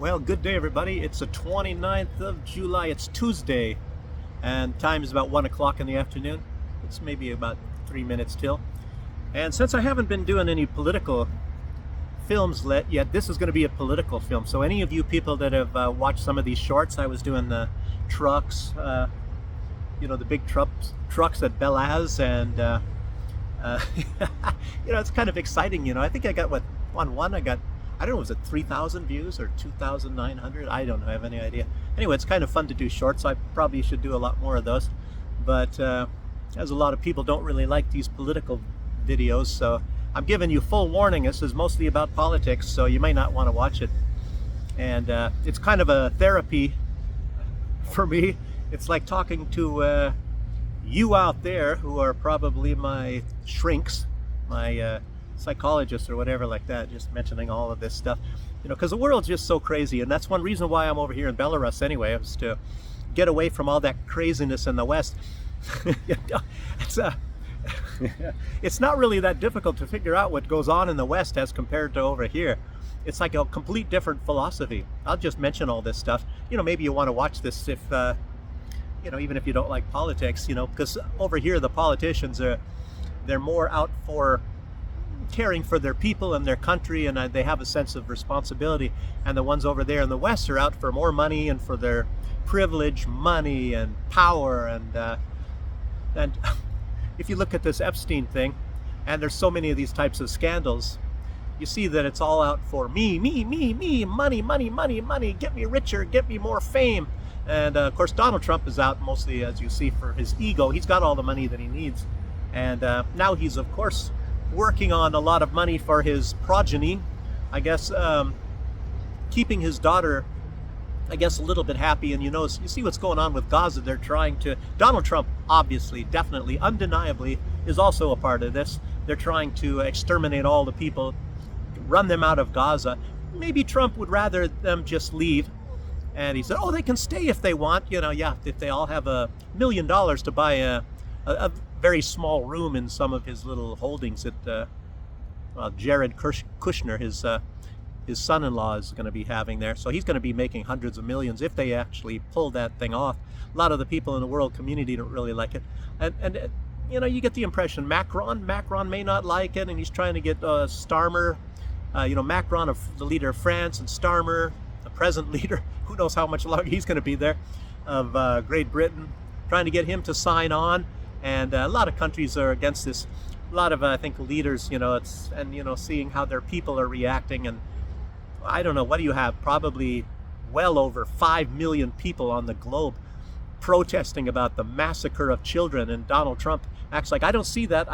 Well, good day, everybody. It's the 29th of July. It's Tuesday, and time is about 1 o'clock in the afternoon. It's maybe about 3 minutes till. And since I haven't been doing any political films yet, this is going to be a political film. So any of you people that have watched some of these shorts, I was doing the trucks, the big trucks at Belaz, and it's kind of exciting. I think I got I don't know, was it 3,000 views or 2,900? I don't have any idea. Anyway, it's kind of fun to do shorts. I probably should do a lot more of those. But as a lot of people don't really like these political videos, so I'm giving you full warning. This is mostly about politics, so you may not want to watch it. And it's kind of a therapy for me. It's like talking to you out there who are probably my shrinks, my psychologists or whatever like that, just mentioning all of this stuff, because the world's just so crazy. And that's one reason why I'm over here in Belarus anyway, is to get away from all that craziness in the West. It's not really that difficult to figure out what goes on in the West as compared to over here. It's like a complete different philosophy. I'll just mention all this stuff. Maybe you want to watch this if even if you don't like politics, because over here the politicians they're more out for caring for their people and their country, and they have a sense of responsibility. And the ones over there in the West are out for more money and for their privilege, money and power. And if you look at this Epstein thing, and there's so many of these types of scandals, you see that it's all out for me, money, get me richer, get me more fame. And of course Donald Trump is out mostly, as you see, for his ego. He's got all the money that he needs, and now he's of course working on a lot of money for his progeny, I guess, keeping his daughter, I guess, a little bit happy. And you see what's going on with Gaza. They're trying to, Donald Trump obviously, definitely, undeniably is also a part of this. They're trying to exterminate all the people, run them out of Gaza. Maybe Trump would rather them just leave. And he said, oh, they can stay if they want, if they all have $1 million to buy a very small room in some of his little holdings that Jared Kushner, his son-in-law, is going to be having there. So he's going to be making hundreds of millions if they actually pull that thing off. A lot of the people in the world community don't really like it. And you get the impression Macron may not like it, and he's trying to get Starmer, Macron, the leader of France, and Starmer, the present leader, who knows how much longer he's going to be there, of Great Britain, trying to get him to sign on. And a lot of countries are against this. A lot of, I think, leaders, seeing how their people are reacting. And I don't know, what do you have? Probably well over 5 million people on the globe protesting about the massacre of children. And Donald Trump acts like, I don't see that.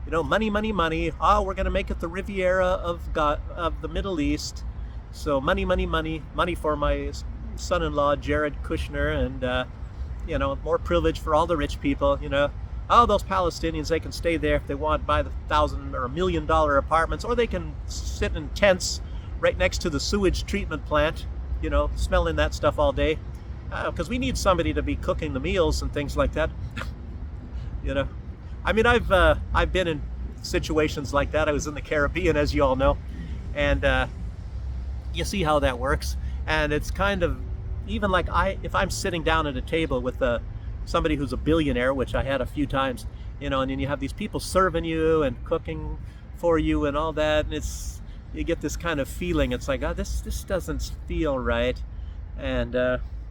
Money. Oh, we're going to make it the Riviera of the Middle East. So money for my son-in-law, Jared Kushner, and more privilege for all the rich people. Oh, those Palestinians, they can stay there if they want, buy the $1,000 or $1 million apartments, or they can sit in tents right next to the sewage treatment plant, smelling that stuff all day, because we need somebody to be cooking the meals and things like that. I've been in situations like that. I was in the Caribbean, as you all know, and you see how that works. And it's kind of, even like if I'm sitting down at a table with somebody who's a billionaire, which I had a few times, and then you have these people serving you and cooking for you and all that, and you get this kind of feeling. It's like, oh, this doesn't feel right. And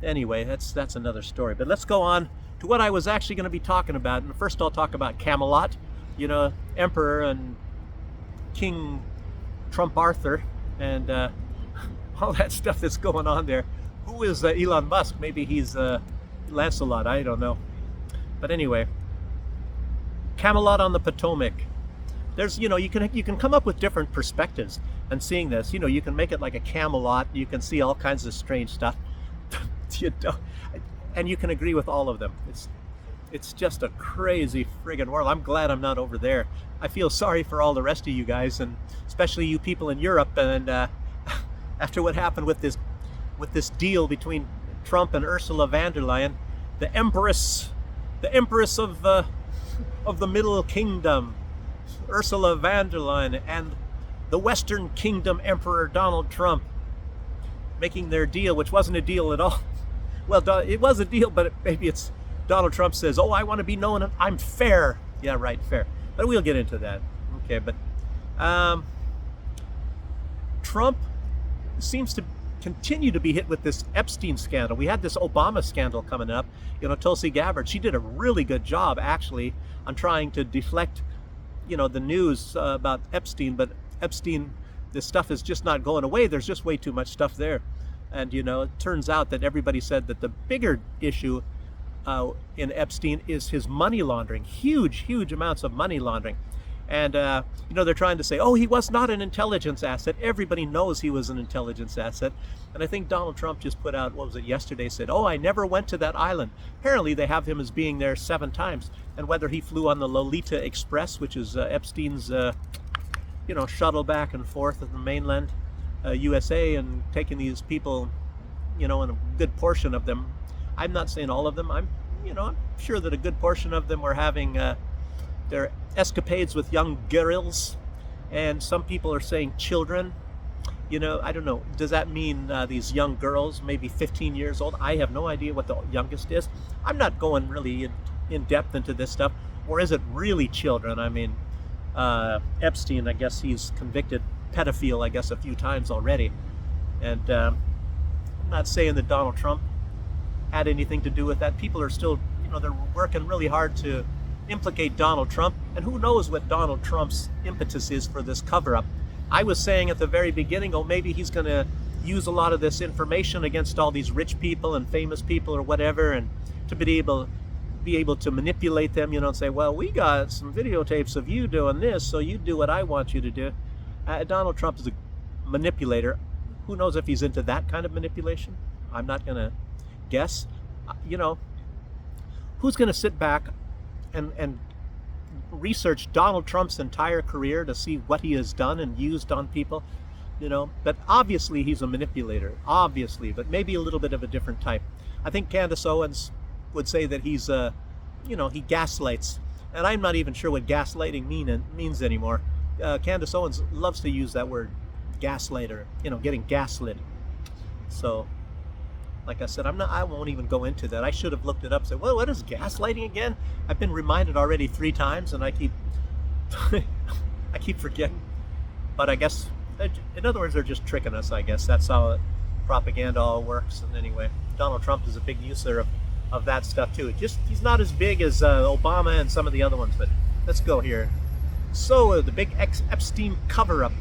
anyway, that's another story. But let's go on to what I was actually going to be talking about. And first I'll talk about Camelot, Emperor and King Trump Arthur, and all that stuff that's going on there. Who is Elon Musk? Maybe he's Lancelot, I don't know. But anyway, Camelot on the Potomac. There's, you can come up with different perspectives and seeing this. You can make it like a Camelot. You can see all kinds of strange stuff. And you can agree with all of them. It's just a crazy friggin' world. I'm glad I'm not over there. I feel sorry for all the rest of you guys, and especially you people in Europe. And after what happened with this deal between Trump and Ursula von der Leyen, the empress of the Middle Kingdom, Ursula von der Leyen, and the Western Kingdom Emperor Donald Trump. making their deal, which wasn't a deal at all. Well, it was a deal, but maybe it's Donald Trump says, "Oh, I want to be known. I'm fair." Yeah, right, fair. But we'll get into that. Okay, but Trump seems to continue to be hit with this Epstein scandal. We had this Obama scandal coming up. Tulsi Gabbard, she did a really good job actually on trying to deflect, the news about Epstein. But Epstein, this stuff is just not going away. There's just way too much stuff there. And, it turns out that everybody said that the bigger issue in Epstein is his money laundering, huge amounts of money laundering. And, they're trying to say, oh, he was not an intelligence asset. Everybody knows he was an intelligence asset. And I think Donald Trump just put out, what was it, yesterday, said, oh, I never went to that island. Apparently they have him as being there 7 times. And whether he flew on the Lolita Express, which is Epstein's, shuttle back and forth of the mainland USA, and taking these people, and a good portion of them, I'm not saying all of them, I'm sure that a good portion of them were having their escapades with young girls, and some people are saying children. I don't know, does that mean these young girls, maybe 15 years old? I have no idea what the youngest is. I'm not going really in depth into this stuff. Or is it really children? I mean, Epstein, I guess he's convicted pedophile, I guess, a few times already. And I'm not saying that Donald Trump had anything to do with that. People are still, they're working really hard to implicate Donald Trump. And who knows what Donald Trump's impetus is for this cover-up. I was saying at the very beginning, oh, maybe he's going to use a lot of this information against all these rich people and famous people or whatever, and to be able to manipulate them, and say, well, we got some videotapes of you doing this, so you do what I want you to do. Donald Trump is a manipulator. Who knows if he's into that kind of manipulation? I'm not going to guess. Who's going to sit back and research Donald Trump's entire career to see what he has done and used on people? But obviously he's a manipulator, obviously, but maybe a little bit of a different type. I think Candace Owens would say that he's he gaslights, and I'm not even sure what gaslighting means anymore. Candace Owens loves to use that word, gaslighter, getting gaslit. So, like I said, I won't even go into that. I should have looked it up and said, well, what is gaslighting again? I've been reminded already 3 times, and I keep I keep forgetting. But I guess, in other words, they're just tricking us, I guess. That's how propaganda all works. And anyway, Donald Trump is a big user of that stuff too. He's not as big as Obama and some of the other ones, but let's go here. So the big Epstein cover-up,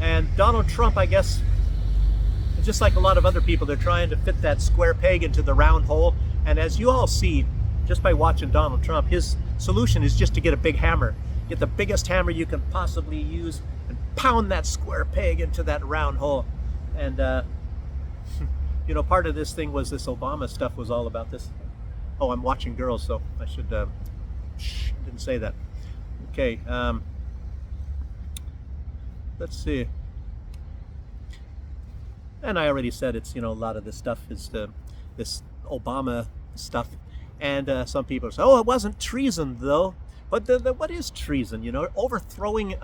and Donald Trump, I guess, just like a lot of other people, they're trying to fit that square peg into the round hole. And as you all see, just by watching Donald Trump, his solution is just to get a big hammer, get the biggest hammer you can possibly use, and pound that square peg into that round hole. And part of this thing was this Obama stuff was all about this. Oh, I'm watching girls, so I should didn't say that. Okay, let's see. And I already said it's, a lot of this stuff is this Obama stuff. And some people say, oh, it wasn't treason, though. But what is treason? Overthrowing,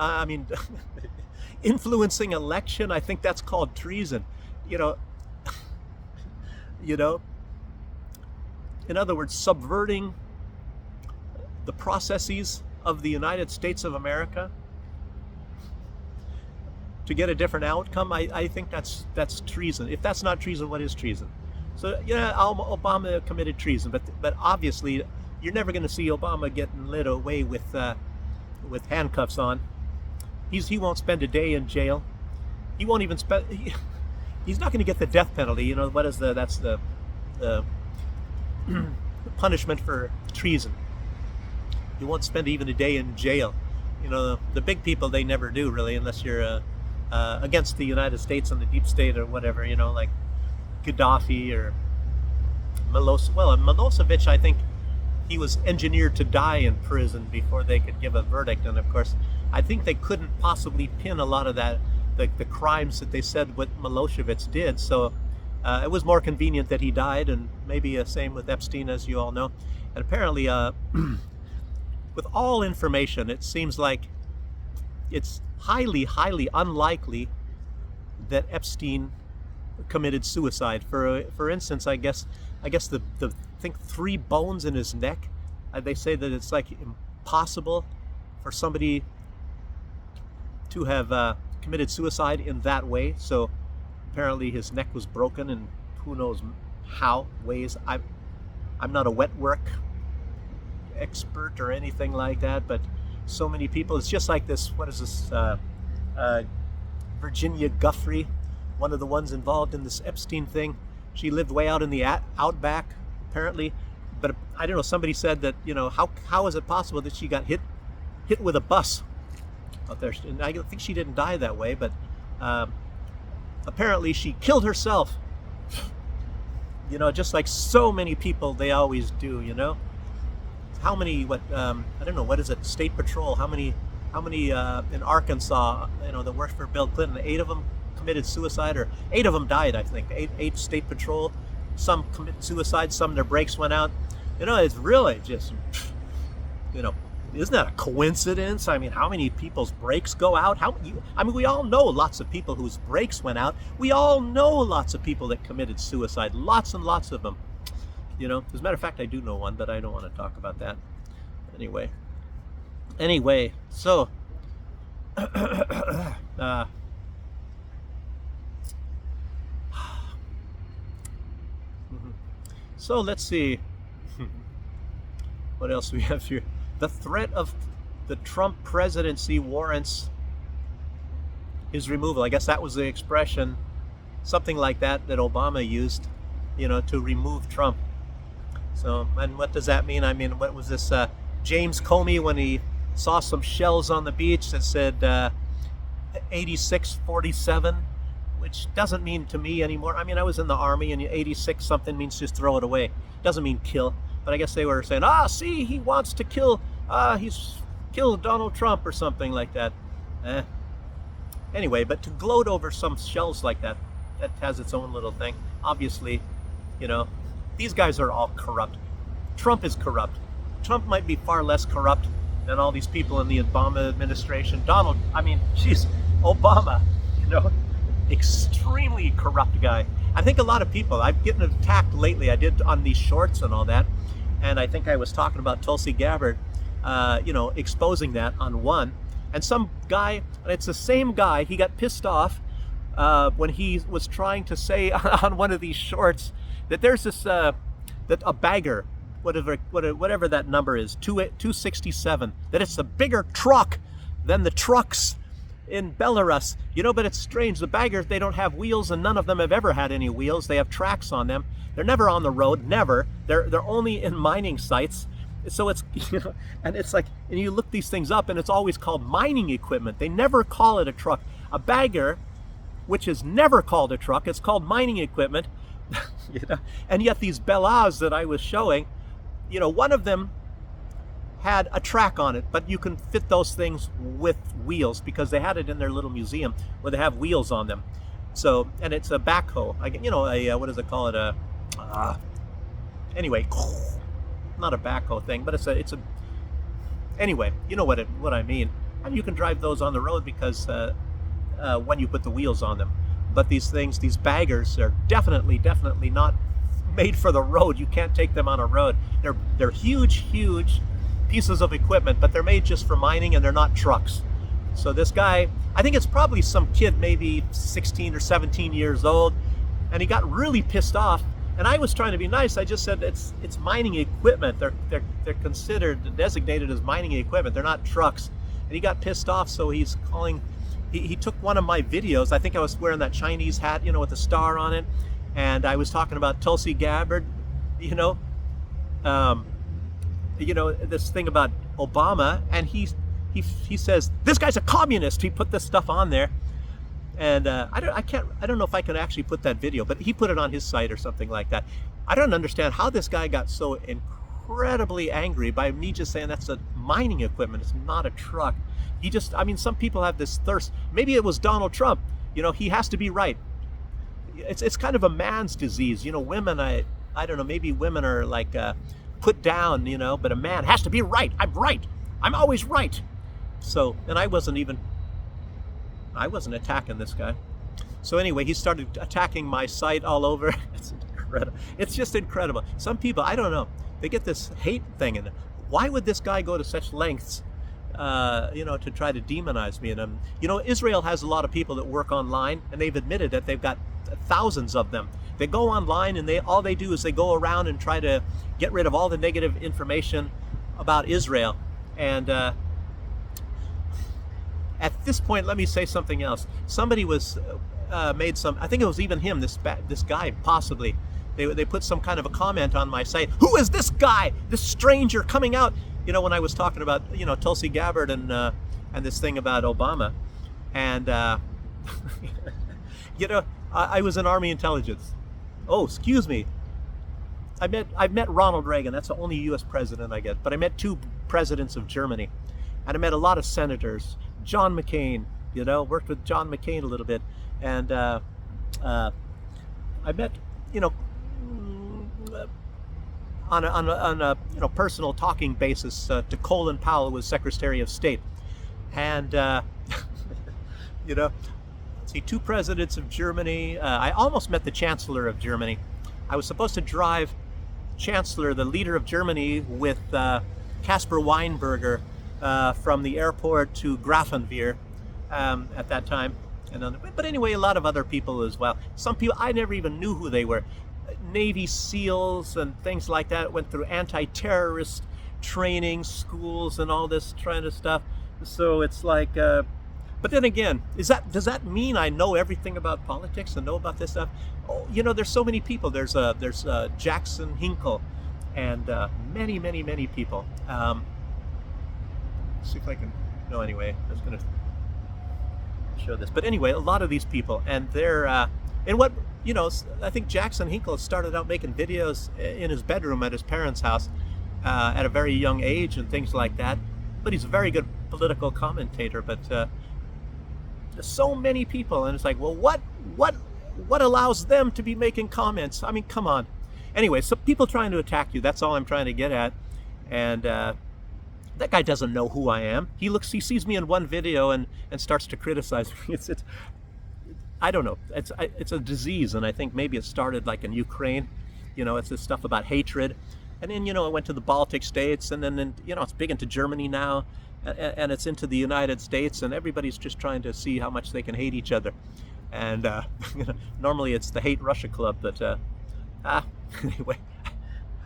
influencing election, I think that's called treason. In other words, subverting the processes of the United States of America to get a different outcome. I think that's treason. If that's not treason, what is treason? So Obama committed treason, but obviously you're never going to see Obama getting led away with handcuffs on. He won't spend a day in jail. He won't even spend. He's not going to get the death penalty. What is that's the punishment for treason. You won't spend even a day in jail. The big people, they never do really, unless you're against the United States and the deep state or whatever, like Gaddafi or Milosevic. Well, Milosevic, I think he was engineered to die in prison before they could give a verdict. And of course, I think they couldn't possibly pin a lot of that, the crimes that they said what Milosevic did. So it was more convenient that he died, and maybe same with Epstein, as you all know. And apparently, with all information, it seems like it's highly, highly unlikely that Epstein committed suicide. For instance, I guess the think 3 bones in his neck. They say that it's like impossible for somebody to have committed suicide in that way. So apparently his neck was broken, and who knows how ways. I'm not a wet work expert or anything like that, but so many people. It's just like this. What is this? Virginia Guthrie, one of the ones involved in this Epstein thing. She lived way out in the outback, apparently. But I don't know. Somebody said that, how is it possible that she got hit with a bus out there? And I think she didn't die that way, but apparently she killed herself. Just like so many people, they always do. How many? I don't know. What is it? State Patrol. How many in Arkansas? That worked for Bill Clinton. 8 of them committed suicide, or 8 of them died. I think 8 State Patrol. Some committed suicide. Some their brakes went out. It's really just. Isn't that a coincidence? I mean, how many people's brakes go out? We all know lots of people whose brakes went out. We all know lots of people that committed suicide. Lots and lots of them. As a matter of fact, I do know one, but I don't want to talk about that. Anyway, so so let's see. What else do we have here? The threat of the Trump presidency warrants his removal. I guess that was the expression, something like that Obama used, to remove Trump. So, and what does that mean? I mean, what was this? James Comey, when he saw some shells on the beach that said 8647, which doesn't mean to me anymore. I mean, I was in the Army, and 86 something means just throw it away. Doesn't mean kill. But I guess they were saying, see, he wants to kill, he's killed Donald Trump or something like that. Anyway, but to gloat over some shells like that has its own little thing. Obviously, these guys are all corrupt. Trump is corrupt. Trump might be far less corrupt than all these people in the Obama administration. Obama, extremely corrupt guy. I think a lot of people, I've gotten attacked lately. I did on these shorts and all that. And I think I was talking about Tulsi Gabbard, exposing that on one. And some guy, and it's the same guy, he got pissed off when he was trying to say on one of these shorts that there's this, that a bagger, whatever that number is, 267, that it's a bigger truck than the trucks in Belarus. But it's strange. The baggers, they don't have wheels, and none of them have ever had any wheels. They have tracks on them. They're never on the road, never. They're only in mining sites. So it's, and it's like, and you look these things up, and it's always called mining equipment. They never call it a truck. A bagger, which is never called a truck, it's called mining equipment. And yet these Belas that I was showing, one of them had a track on it, but you can fit those things with wheels because they had it in their little museum where they have wheels on them. So, and it's a backhoe. What does it call it? Anyway, not a backhoe thing, but it's a. Anyway, you know what I mean. And you can drive those on the road because when you put the wheels on them. But these things, these baggers, are definitely not made for the road. You can't take them on a road. They're huge pieces of equipment, but they're made just for mining, and they're not trucks. So this guy, I think it's probably some kid, maybe 16 or 17 years old, and he got really pissed off. And I was trying to be nice. I just said it's mining equipment. They're considered designated as mining equipment. They're not trucks. And he got pissed off, so he's calling. He took one of my videos. I think I was wearing that Chinese hat, with a star on it, and I was talking about Tulsi Gabbard, this thing about Obama, and he says this guy's a communist. He put this stuff on there, and I don't know if I can actually put that video, but he put it on his site or something like that. I don't understand how this guy got so incredibly angry by me just saying that's a mining equipment. It's not a truck. Some people have this thirst. Maybe it was Donald Trump. He has to be right. It's kind of a man's disease. Women, I don't know, maybe women are like put down, but a man has to be right. I'm right. I'm always right. So, and I wasn't attacking this guy. So anyway, he started attacking my site all over. It's incredible. It's just incredible. Some people, I don't know, they get this hate thing, and why would this guy go to such lengths, to try to demonize me? And Israel has a lot of people that work online, and they've admitted that they've got thousands of them. They go online, and all they do is they go around and try to get rid of all the negative information about Israel. And at this point, let me say something else. Somebody was made some, I think it was even him, this guy, possibly. They put some kind of a comment on my site. Who is this guy, this stranger coming out? When I was talking about, Tulsi Gabbard and this thing about Obama. And, I was in Army intelligence. Oh, excuse me. I've met Ronald Reagan. That's the only U.S. president I get. But I met 2 presidents of Germany. And I met a lot of senators. John McCain, worked with John McCain a little bit. And I met, on a personal talking basis to Colin Powell, who was Secretary of State. And, let's see, 2 presidents of Germany. I almost met the Chancellor of Germany. I was supposed to drive Chancellor, the leader of Germany, with Caspar Weinberger from the airport to Grafenwehr at that time. But anyway, a lot of other people as well. Some people, I never even knew who they were. Navy SEALs and things like that, went through anti-terrorist training schools and all this kind of stuff. So it's like, but then again, does that mean I know everything about politics and know about this stuff? Oh, there's so many people. There's Jackson Hinkle and many people. See if I can. No, anyway, I was going to show this. But anyway, a lot of these people, and they're and what I think Jackson Hinkle started out making videos in his bedroom at his parents' house at a very young age and things like that. But he's a very good political commentator. But so many people, and it's like, well, what allows them to be making comments? I mean, come on. Anyway, so people trying to attack you. That's all I'm trying to get at. And that guy doesn't know who I am. He sees me in one video and starts to criticize me. It's I don't know. It's a disease, and I think maybe it started like in Ukraine. It's this stuff about hatred, and then it went to the Baltic states, and then it's big into Germany now, and it's into the United States, and everybody's just trying to see how much they can hate each other. And normally it's the Hate Russia Club, but anyway,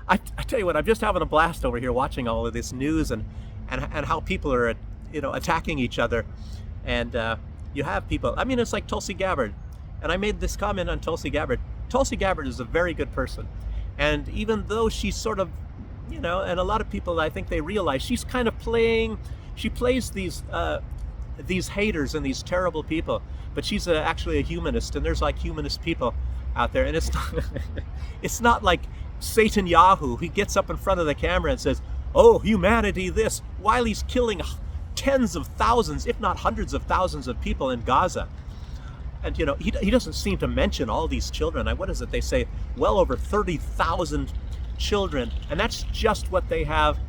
I tell you what, I'm just having a blast over here watching all of this news and how people are attacking each other, and you have people. I mean, it's like Tulsi Gabbard, and I made this comment on Tulsi Gabbard. Tulsi Gabbard is a very good person, and even though she's sort of, and a lot of people, I think they realize she's kind of she plays these haters and these terrible people, but she's actually a humanist, and there's like humanist people out there, and it's not like Satan Yahoo. He gets up in front of the camera and says, "Oh, humanity, this," while he's killing tens of thousands, if not hundreds of thousands of people in Gaza. And he doesn't seem to mention all these children. What is it they say? Well over 30,000 children, and that's just what they have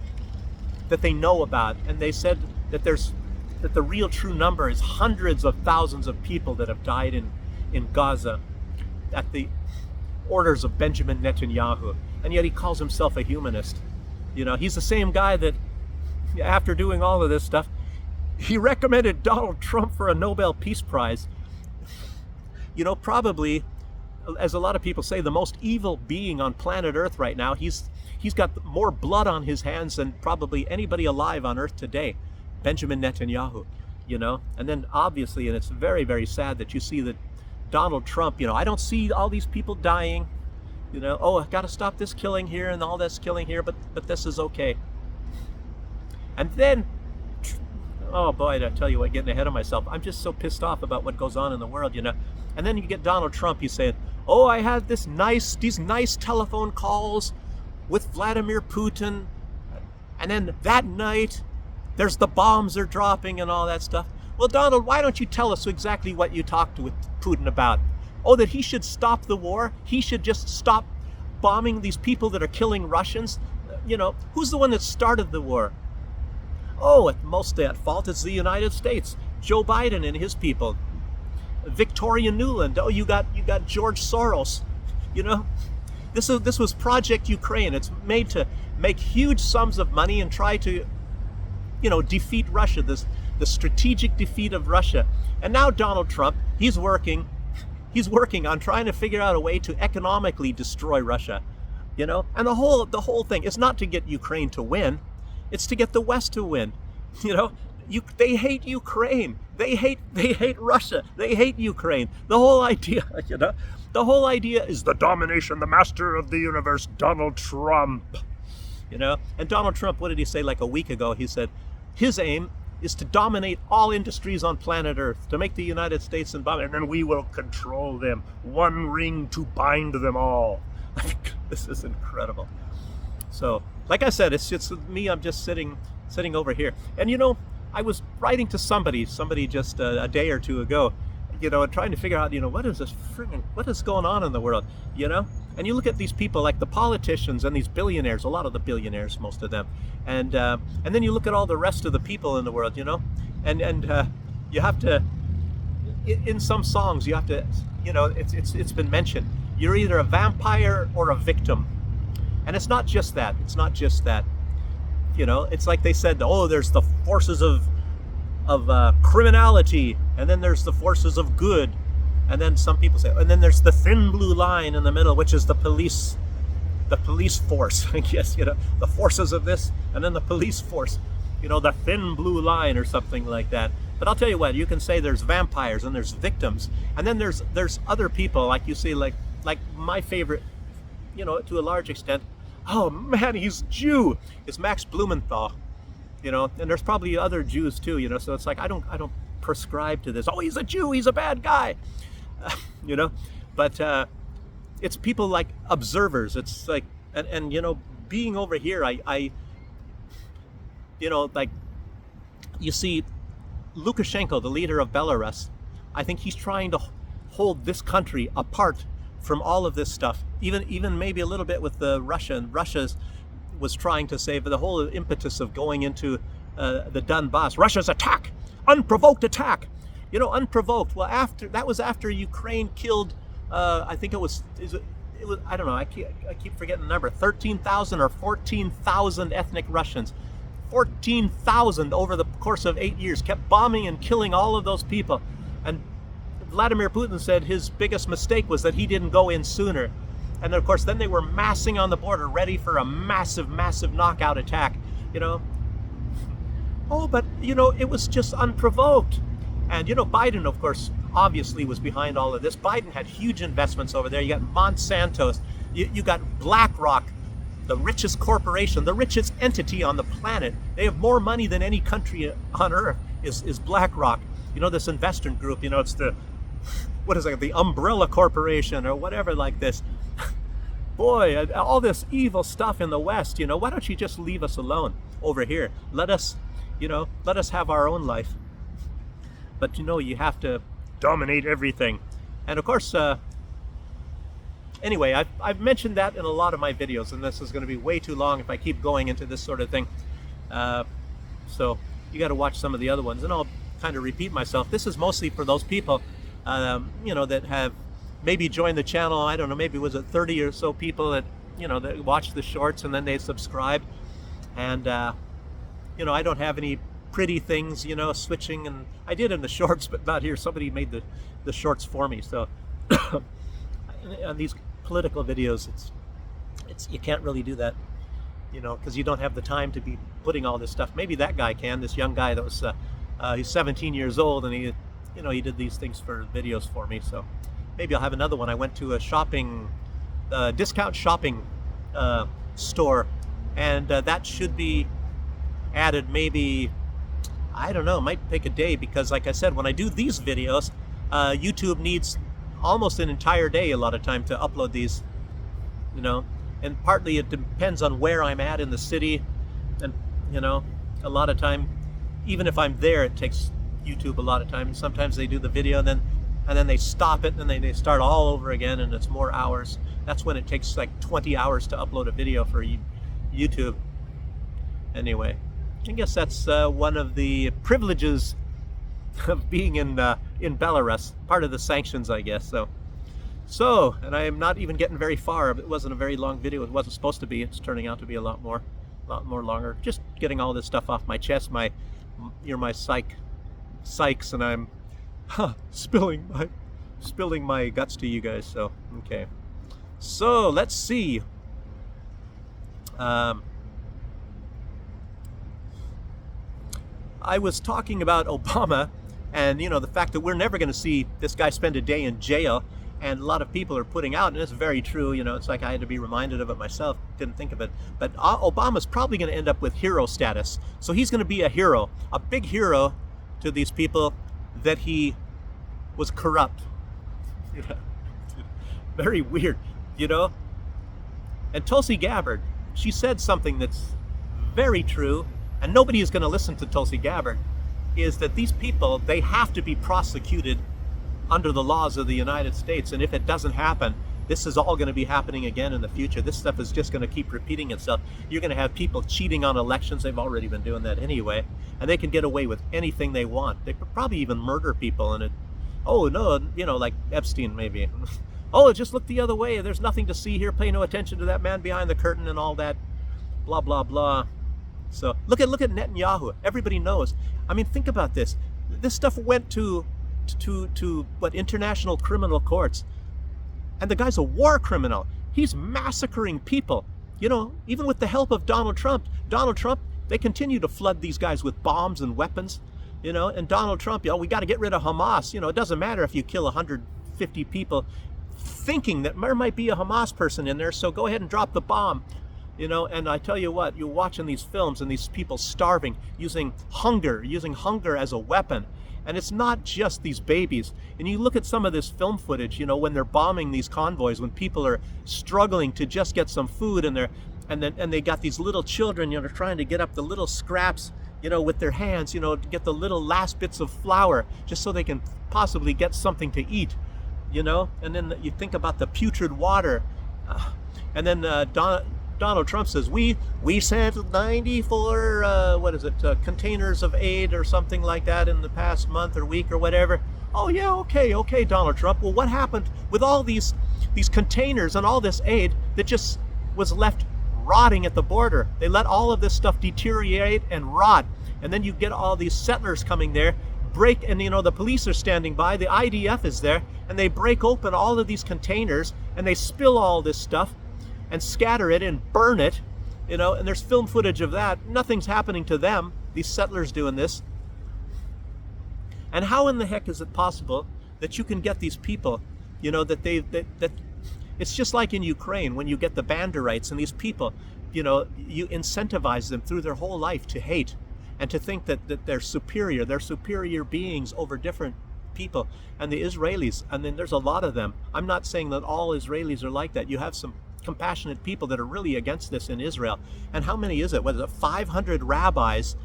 that they know about. And they said that the real true number is hundreds of thousands of people that have died in Gaza at the orders of Benjamin Netanyahu. And yet he calls himself a humanist. He's the same guy that, after doing all of this stuff, he recommended Donald Trump for a Nobel Peace Prize. Probably, as a lot of people say, the most evil being on planet Earth right now. He's got more blood on his hands than probably anybody alive on Earth today, Benjamin Netanyahu. And then obviously, and it's very, very sad that you see that Donald Trump, I don't see all these people dying. Oh, I got to stop this killing here and all this killing here, but this is okay. And then, oh boy, I tell you what, getting ahead of myself. I'm just so pissed off about what goes on in the world, And then you get Donald Trump, he's saying, oh, I had these nice telephone calls with Vladimir Putin. And then that night, there's the bombs are dropping and all that stuff. Well, Donald, why don't you tell us exactly what you talked with Putin about? Oh, that he should stop the war? He should just stop bombing these people that are killing Russians? Who's the one that started the war? Oh, mostly at fault is the United States. Joe Biden and his people. Victoria Nuland. Oh, you got George Soros. You know, this was Project Ukraine. It's made to make huge sums of money and try to, you know, defeat Russia. The strategic defeat of Russia. And now Donald Trump, he's working on trying to figure out a way to economically destroy Russia. You know, and the whole thing is not to get Ukraine to win, it's to get the West to win. You know, they hate Ukraine, they hate Russia, they hate Ukraine. The whole idea, you know, the whole idea is the domination, the master of the universe, Donald Trump. You know, and Donald Trump, what did he say like a week ago? He said his aim is to dominate all industries on planet Earth, to make the United States and then we will control them. One ring to bind them all. This is incredible. So, like I said, it's just me. I'm just sitting over here, and you know, I was writing to somebody just a day or two ago, you know, and trying to figure out, you know, what is going on in the world, you know. And you look at these people like the politicians and these billionaires, a lot of the billionaires, most of them, and then you look at all the rest of the people in the world, you know, and you have to, in some songs, you have to, you know, it's been mentioned. You're either a vampire or a victim. And it's not just that. It's not just that. You know, it's like they said, oh, there's the forces of criminality, and then there's the forces of good. And then some people say, and then there's the thin blue line in the middle, which is the police force. I guess, you know, the forces of this, and then the police force, you know, the thin blue line or something like that. But I'll tell you what, you can say there's vampires and there's victims. And then there's other people, like you see, like my favorite, you know, to a large extent, oh man, he's Jew, is Max Blumenthal, you know, and there's probably other Jews too, you know, so it's like, I don't prescribe to this, oh, he's a Jew, he's a bad guy, you know, but it's people like observers. It's like, and you know, being over here, I you know, like, you see Lukashenko, the leader of Belarus, I think he's trying to hold this country apart from all of this stuff, even maybe a little bit with the Russia. And Russia's was trying to say, the whole impetus of going into the Donbass, Russia's attack, unprovoked attack, you know, unprovoked. Well, after Ukraine killed, I think it was I don't know, I keep forgetting the number, 13,000 or 14,000 ethnic Russians. 14,000 over the course of 8 years, kept bombing and killing all of those people. And Vladimir Putin said his biggest mistake was that he didn't go in sooner. And of course, then they were massing on the border, ready for a massive knockout attack, you know. Oh, but, you know, it was just unprovoked. And, you know, Biden, of course, obviously was behind all of this. Biden had huge investments over there. You got Monsanto, you got BlackRock, the richest corporation, the richest entity on the planet. They have more money than any country on earth is BlackRock. You know, this investment group, you know, it's the, what is it, the Umbrella Corporation or whatever like this. Boy, all this evil stuff in the West, you know, why don't you just leave us alone over here? Let us, you know, let us have our own life. But, you know, you have to dominate everything. And of course, anyway, I've mentioned that in a lot of my videos, and this is going to be way too long if I keep going into this sort of thing. So you got to watch some of the other ones, and I'll kind of repeat myself. This is mostly for those people, you know, that have maybe joined the channel. I don't know, maybe was it 30 or so people that, you know, that watch the shorts and then they subscribe. And, you know, I don't have any pretty things, you know, switching, and I did in the shorts, but not here. Somebody made the shorts for me. So on these political videos, it's you can't really do that, you know, because you don't have the time to be putting all this stuff. Maybe that guy can, this young guy that was he's 17 years old, and he, you know, he did these things for videos for me. So maybe I'll have another one. I went to a shopping discount shopping store, and that should be added maybe, I don't know, it might take a day, because like I said, when I do these videos, YouTube needs almost an entire day a lot of time to upload these, you know, and partly it depends on where I'm at in the city, and, you know, a lot of time, even if I'm there, it takes YouTube a lot of time. And sometimes they do the video and then they stop it, and then they start all over again, and it's more hours. That's when it takes like 20 hours to upload a video for YouTube. Anyway, I guess that's one of the privileges of being in Belarus, part of the sanctions, I guess. So, and I am not even getting very far. It wasn't a very long video. It wasn't supposed to be. It's turning out to be a lot more longer. Just getting all this stuff off my chest. You're my psychs, and I'm spilling my guts to you guys. So, okay. So let's see. I was talking about Obama, and the fact that we're never going to see this guy spend a day in jail, and a lot of people are putting out, and it's very true. It's like I had to be reminded of it myself. Didn't think of it, but Obama's probably going to end up with hero status. So he's going to be a hero, a big hero to these people that he was corrupt. Very weird, And Tulsi Gabbard, she said something that's very true, and nobody is going to listen to Tulsi Gabbard, is that these people, they have to be prosecuted under the laws of the United States. And if it doesn't happen, this is all going to be happening again in the future. This stuff is just going to keep repeating itself. You're going to have people cheating on elections. They've already been doing that anyway. And they can get away with anything they want. They could probably even murder people. And like Epstein maybe. Oh, just look the other way. There's nothing to see here. Pay no attention to that man behind the curtain and all that. Blah, blah, blah. So look at Netanyahu. Everybody knows. I mean, think about this. This stuff went to international criminal courts, and the guy's a war criminal. He's massacring people. Even with the help of Donald Trump, they continue to flood these guys with bombs and weapons. And Donald Trump, we got to get rid of Hamas. It doesn't matter if you kill 150 people, thinking that there might be a Hamas person in there. So go ahead and drop the bomb. And I tell you what, you're watching these films and these people starving, using hunger as a weapon. And it's not just these babies. And you look at some of this film footage, when they're bombing these convoys, when people are struggling to just get some food, and they got these little children, they're trying to get up the little scraps, with their hands, to get the little last bits of flour, just so they can possibly get something to eat, And then you think about the putrid water, and then Donald Trump says, we sent 94, containers of aid or something like that in the past month or week or whatever. Oh yeah, okay, Donald Trump. Well, what happened with all these containers and all this aid that just was left rotting at the border? They let all of this stuff deteriorate and rot. And then you get all these settlers coming there, and the police are standing by, the IDF is there, and they break open all of these containers and they spill all this stuff and scatter it and burn it, and there's film footage of that. Nothing's happening to them, these settlers doing this. And how in the heck is it possible that you can get these people, that it's just like in Ukraine when you get the Banderites, and these people, you incentivize them through their whole life to hate and to think that they're superior beings over different people. And the Israelis, and then there's a lot of them. I'm not saying that all Israelis are like that. You have some compassionate people that are really against this in Israel. And how many is it? What is it? 500 rabbis.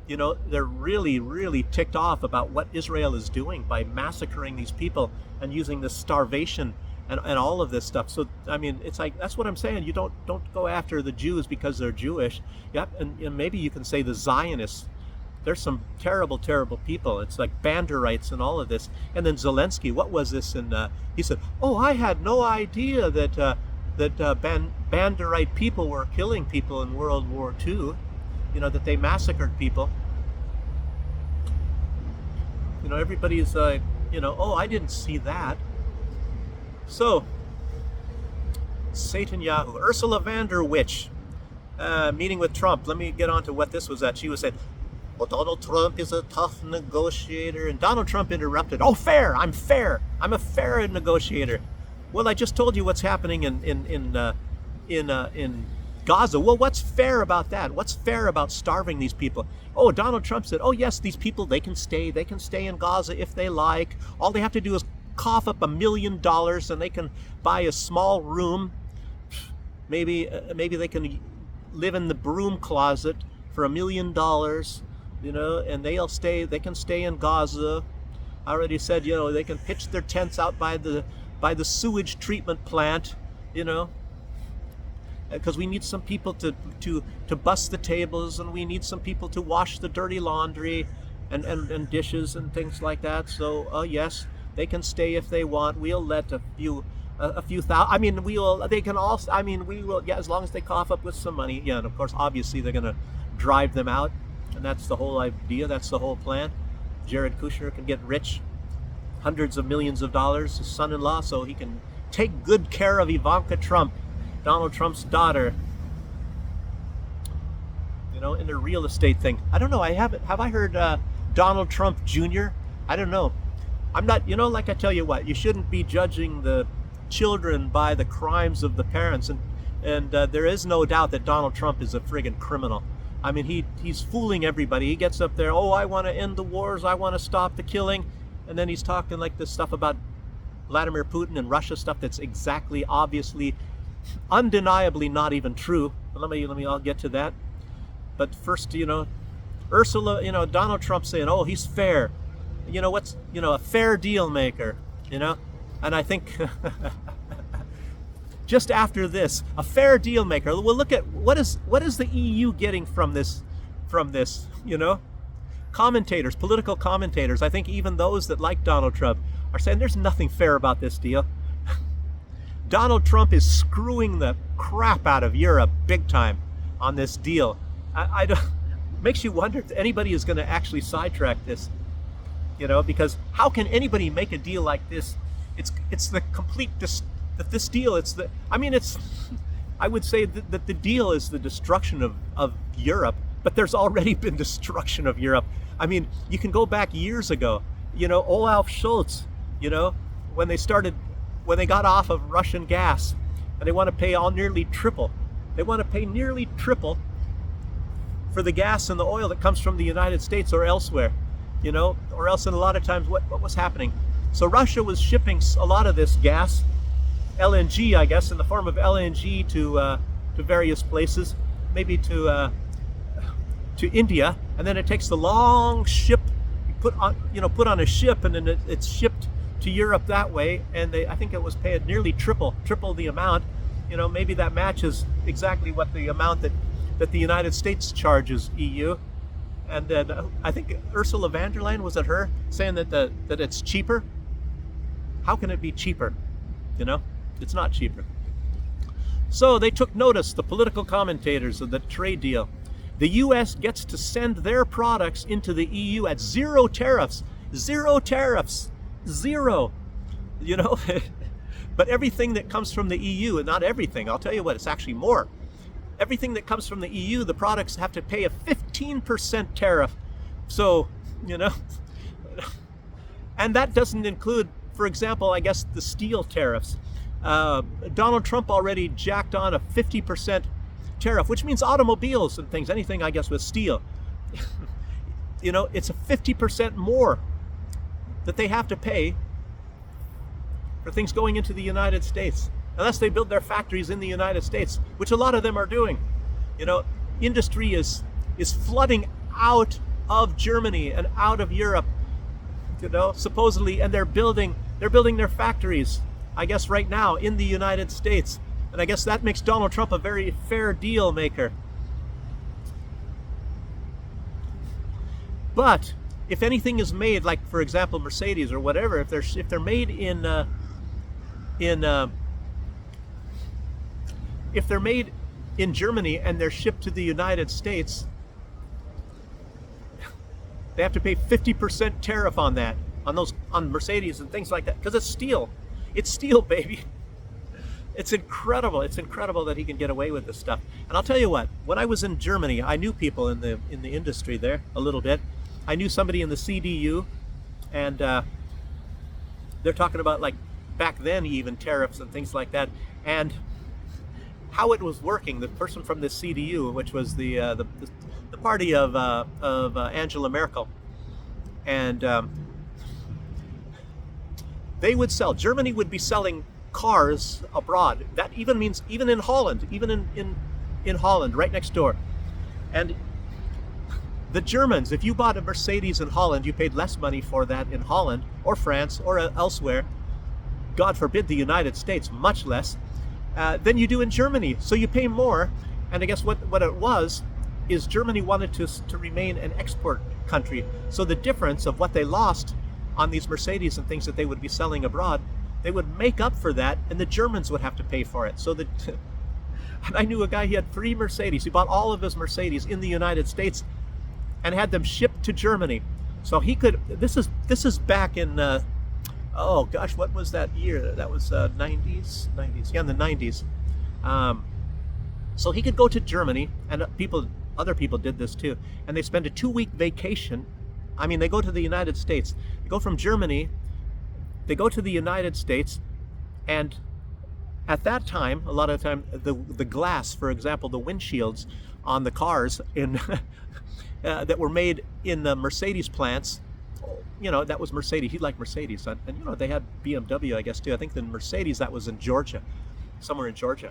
They're really, really ticked off about what Israel is doing by massacring these people and using this starvation and all of this stuff. So I mean, it's like, that's what I'm saying. You don't go after the Jews because they're Jewish. Yep, and maybe you can say the Zionists. There's some terrible, terrible people. It's like Banderites and all of this. And then Zelensky, what was this? And he said, "Oh, I had no idea that Banderite people were killing people in World War II, that they massacred people." Everybody's like, oh, I didn't see that. So, Satan-Yahu, Ursula von der Witch, meeting with Trump. Let me get on to what this was at. She was saying, well, Donald Trump is a tough negotiator. And Donald Trump interrupted. Oh, fair. I'm fair. I'm a fair negotiator. Well, I just told you what's happening in Gaza. Well, what's fair about that? What's fair about starving these people? Oh, Donald Trump said, oh yes, these people, they can stay in Gaza if they like. All they have to do is cough up $1 million and they can buy a small room. Maybe they can live in the broom closet for $1 million, and they can stay in Gaza. I already said, they can pitch their tents out by the sewage treatment plant, because we need some people to bust the tables, and we need some people to wash the dirty laundry, and dishes and things like that. So yes, they can stay if they want. We'll let a few thousand. I mean, we'll. They can also. I mean, we will. Yeah, as long as they cough up with some money. Yeah, and of course, obviously, they're going to drive them out, and that's the whole idea. That's the whole plan. Jared Kushner can get rich, hundreds of millions of dollars, his son-in-law, so he can take good care of Ivanka Trump, Donald Trump's daughter. You know, in the real estate thing. I don't know. Have I heard Donald Trump Jr.? I don't know. I'm not. You know, like I tell you what, you shouldn't be judging the children by the crimes of the parents, and there is no doubt that Donald Trump is a friggin' criminal. I mean, he's fooling everybody. He gets up there, oh, I want to end the wars, I want to stop the killing, and then he's talking like this stuff about Vladimir Putin and Russia, stuff that's exactly, obviously, undeniably not even true. But I'll get to that. But first, you know, Donald Trump saying, oh, he's fair. You know, a fair deal maker, you know? And I think just after this, a fair deal maker. Well, look at what is the EU getting from this, you know? Commentators, political commentators, I think even those that like Donald Trump are saying there's nothing fair about this deal. Donald Trump is screwing the crap out of Europe big time on this deal. I don't, makes you wonder if anybody is going to actually sidetrack this, you know, because how can anybody make a deal like this? It's the complete this deal. I would say that the deal is the destruction of Europe, but there's already been destruction of Europe. I mean, you can go back years ago, you know, Olaf Scholz, you know, when they got off of Russian gas, and they want to pay nearly triple. They want to pay nearly triple for the gas and the oil that comes from the United States or elsewhere, you know, or else in a lot of times what was happening. So Russia was shipping a lot of this gas, LNG, I guess, in the form of LNG to various places, maybe to India, and then it takes the long ship, put on a ship, and then it's shipped to Europe that way. And I think it was paid nearly triple the amount. You know, maybe that matches exactly what the amount that the United States charges EU. And then I think Ursula von der Leyen, was it her, saying that it's cheaper? How can it be cheaper? You know, it's not cheaper. So they took notice, the political commentators, of the trade deal. The U.S. gets to send their products into the EU at zero tariffs. Zero tariffs. Zero. You know, but everything that comes from the EU, and not everything, I'll tell you what, it's actually more. Everything that comes from the EU, the products have to pay a 15% tariff. So, you know, and that doesn't include, for example, I guess the steel tariffs. Donald Trump already jacked on a 50% tariff, which means automobiles and things, anything, I guess, with steel. You know, it's a 50% more that they have to pay for things going into the United States, unless they build their factories in the United States, which a lot of them are doing. You know, industry is flooding out of Germany and out of Europe, you know, supposedly, and they're building their factories, I guess, right now in the United States. And I guess that makes Donald Trump a very fair deal maker. But if anything is made, like for example Mercedes or whatever, if they're made if they're made in Germany and they're shipped to the United States, they have to pay 50% tariff on that, on Mercedes and things like that, because it's steel. It's steel, baby. It's incredible. It's incredible that he can get away with this stuff. And I'll tell you what, when I was in Germany, I knew people in the industry there a little bit. I knew somebody in the CDU, and they're talking about, like, back then even tariffs and things like that, and how it was working. The person from the CDU, which was the party of Angela Merkel, and they would sell. Germany would be selling cars abroad. That even means even in Holland, even in Holland, right next door. And the Germans, if you bought a Mercedes in Holland, you paid less money for that in Holland or France or elsewhere. God forbid the United States, much less, than you do in Germany. So you pay more. And I guess what it was is Germany wanted to remain an export country. So the difference of what they lost on these Mercedes and things that they would be selling abroad, they would make up for that, and the Germans would have to pay for it. So that and I knew a guy, he had 3 Mercedes. He bought all of his Mercedes in the United States and had them shipped to Germany. So he could, this is back in, oh gosh, what was that year? That was 90s, yeah, in the 90s. So he could go to Germany, and other people did this too, and they spend a 2-week vacation. I mean, they go to the United States. They go from Germany, they go to the United States, and at that time, a lot of the time, the glass, for example, the windshields on the cars in that were made in the Mercedes plants, you know, that was Mercedes. He liked Mercedes, and you know, they had BMW, I guess, too. I think the Mercedes, that was in Georgia, somewhere in Georgia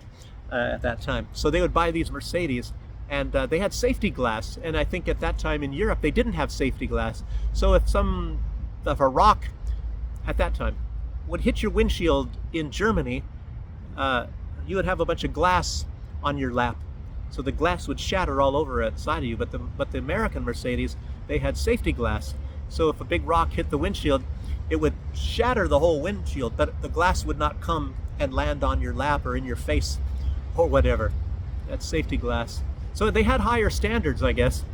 at that time. So they would buy these Mercedes, and they had safety glass. And I think at that time in Europe, they didn't have safety glass. So if a rock at that time would hit your windshield in Germany, you would have a bunch of glass on your lap. So the glass would shatter all over inside of you. But the American Mercedes, they had safety glass. So if a big rock hit the windshield, it would shatter the whole windshield, but the glass would not come and land on your lap or in your face or whatever. That's safety glass. So they had higher standards, I guess,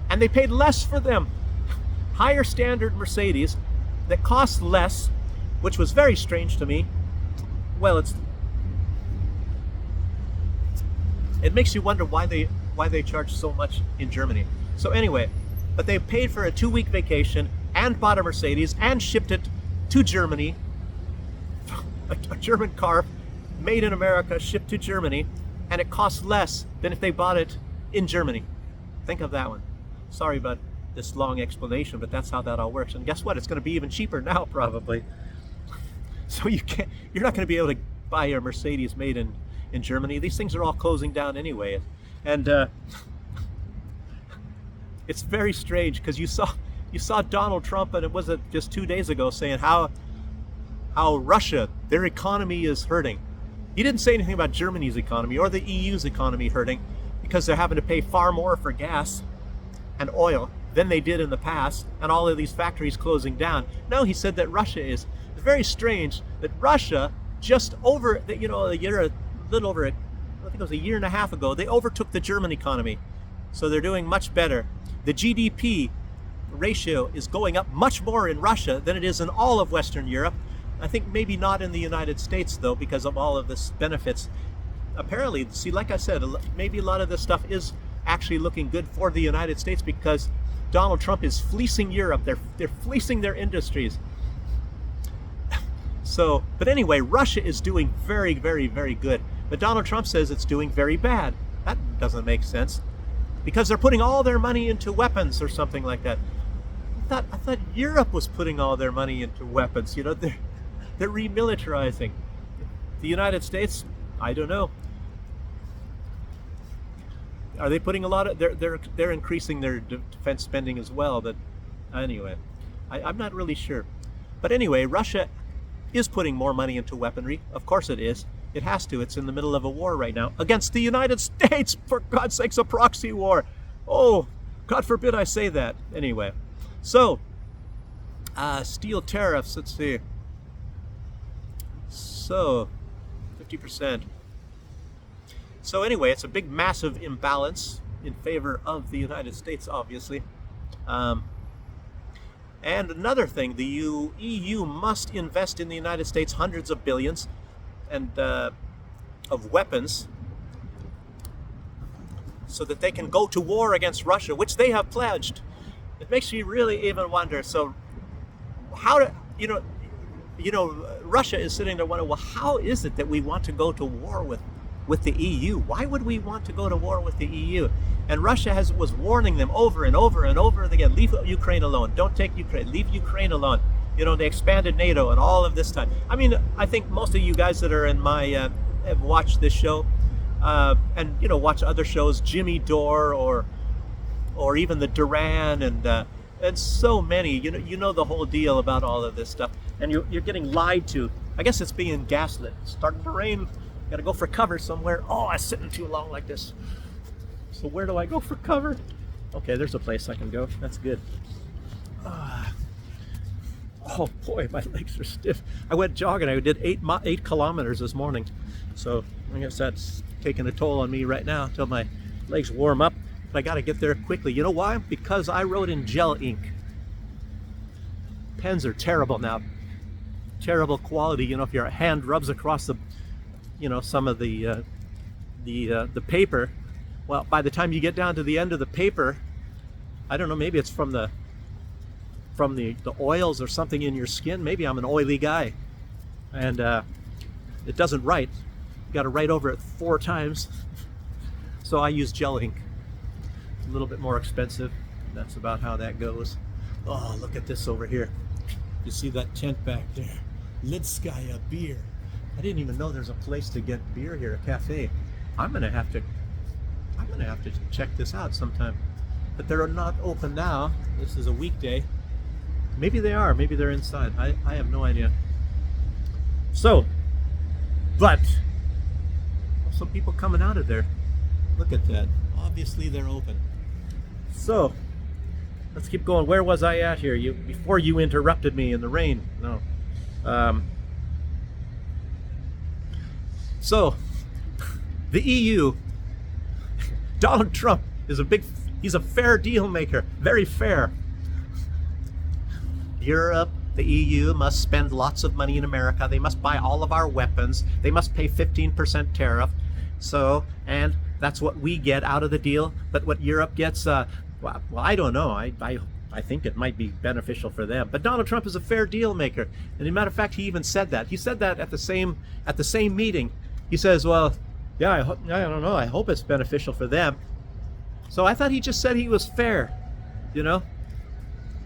and they paid less for them. Higher standard Mercedes that cost less, which was very strange to me. Well, it makes you wonder why they charge so much in Germany. So anyway, but they paid for a 2-week vacation and bought a Mercedes and shipped it to Germany. A German car made in America, shipped to Germany, and it costs less than if they bought it in Germany. Think of that one. Sorry about this long explanation, but that's how that all works. And guess what? It's going to be even cheaper now, probably. So you're not going to be able to buy a Mercedes made in Germany. These things are all closing down anyway. And it's very strange, because you saw Donald Trump, and it was just 2 days ago, saying how Russia, their economy is hurting. He didn't say anything about Germany's economy or the EU's economy hurting, because they're having to pay far more for gas and oil than they did in the past, and all of these factories closing down. No, he said that Russia is. It's very strange that Russia, just over, you know, I think it was a year and a half ago, they overtook the German economy. So they're doing much better. The GDP ratio is going up much more in Russia than it is in all of Western Europe. I think maybe not in the United States, though, because of all of this benefits. Apparently, see, like I said, maybe a lot of this stuff is actually looking good for the United States, because Donald Trump is fleecing Europe. They're fleecing their industries. So, but anyway, Russia is doing very, very, very good. But Donald Trump says it's doing very bad. That doesn't make sense, because they're putting all their money into weapons or something like that. I thought Europe was putting all their money into weapons. You know, they're remilitarizing. The United States, I don't know. Are they putting a lot of? They're increasing their defense spending as well. But anyway, I'm not really sure. But anyway, Russia is putting more money into weaponry. Of course it is. It has to. It's in the middle of a war right now against the United States. For God's sakes, a proxy war. Oh, God forbid I say that. Anyway, so steel tariffs. Let's see. So 50%. So anyway, it's a big, massive imbalance in favor of the United States, obviously. And another thing, the EU must invest in the United States hundreds of billions and of weapons, so that they can go to war against Russia, which they have pledged. It makes you really even wonder. So how do you know, Russia is sitting there wondering, well, how is it that we want to go to war with the EU? Why would we want to go to war with the EU? And Russia was warning them over and over and over again, leave Ukraine alone, don't take Ukraine, leave Ukraine alone. You know, they expanded NATO and all of this time. I mean, I think most of you guys that are in my, have watched this show, and, you know, watch other shows, Jimmy Dore or even the Duran and so many, you know the whole deal about all of this stuff. And you're getting lied to. I guess it's being gaslit. It's starting to rain. Got to go for cover somewhere. Oh, I'm sitting too long like this. So where do I go for cover? Okay, there's a place I can go. That's good. Oh boy, my legs are stiff. I went jogging. I did 8 kilometers this morning. So I guess that's taking a toll on me right now until my legs warm up. But I got to get there quickly. You know why? Because I wrote in gel ink. Pens are terrible now. Terrible quality. You know, if your hand rubs across the, you know, some of the paper, well, by the time you get down to the end of the paper, I don't know, maybe it's from the oils or something in your skin. Maybe I'm an oily guy, and it doesn't write. You got to write over it 4 times. So I use gel ink. It's a little bit more expensive. That's about how that goes. Oh, look at this over here. You see that tent back there? Lidskaya beer. I didn't even know there's a place to get beer here, a cafe. I'm gonna have to check this out sometime. But they're not open now. This is a weekday. Maybe they are. Maybe they're inside. I have no idea. So, but some people coming out of there. Look at that. Obviously they're open. So, let's keep going. Where was I at here? Before you interrupted me in the rain. No. So, the EU, Donald Trump is he's a fair deal maker. Very fair. Europe, the EU must spend lots of money in America. They must buy all of our weapons. They must pay 15% tariff. So, and that's what we get out of the deal. But what Europe gets, well, I don't know. I think it might be beneficial for them. But Donald Trump is a fair deal maker. And as a matter of fact, he even said that. He said that at the same meeting. He says, well, yeah, I don't know. I hope it's beneficial for them. So I thought he just said he was fair, you know.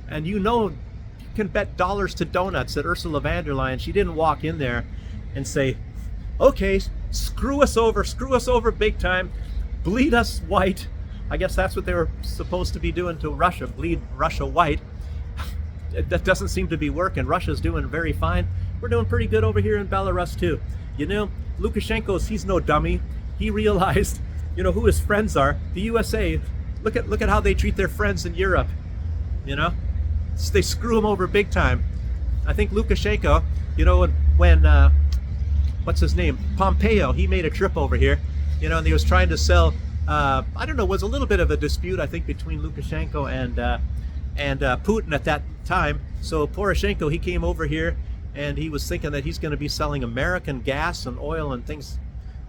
And you know, you can bet dollars to donuts that Ursula von der Leyen, she didn't walk in there and say, okay, screw us over big time, bleed us white. I guess that's what they were supposed to be doing to Russia, bleed Russia white. That doesn't seem to be working. Russia's doing very fine. We're doing pretty good over here in Belarus too. You know, he's no dummy. He realized, you know, who his friends are. The USA, look at how they treat their friends in Europe. You know, they screw them over big time. I think Lukashenko, you know, when what's his name? Pompeo, he made a trip over here, you know, and he was trying to sell, I don't know, it was a little bit of a dispute, I think, between Lukashenko and Putin at that time. So Poroshenko, he came over here and he was thinking that he's going to be selling American gas and oil and things,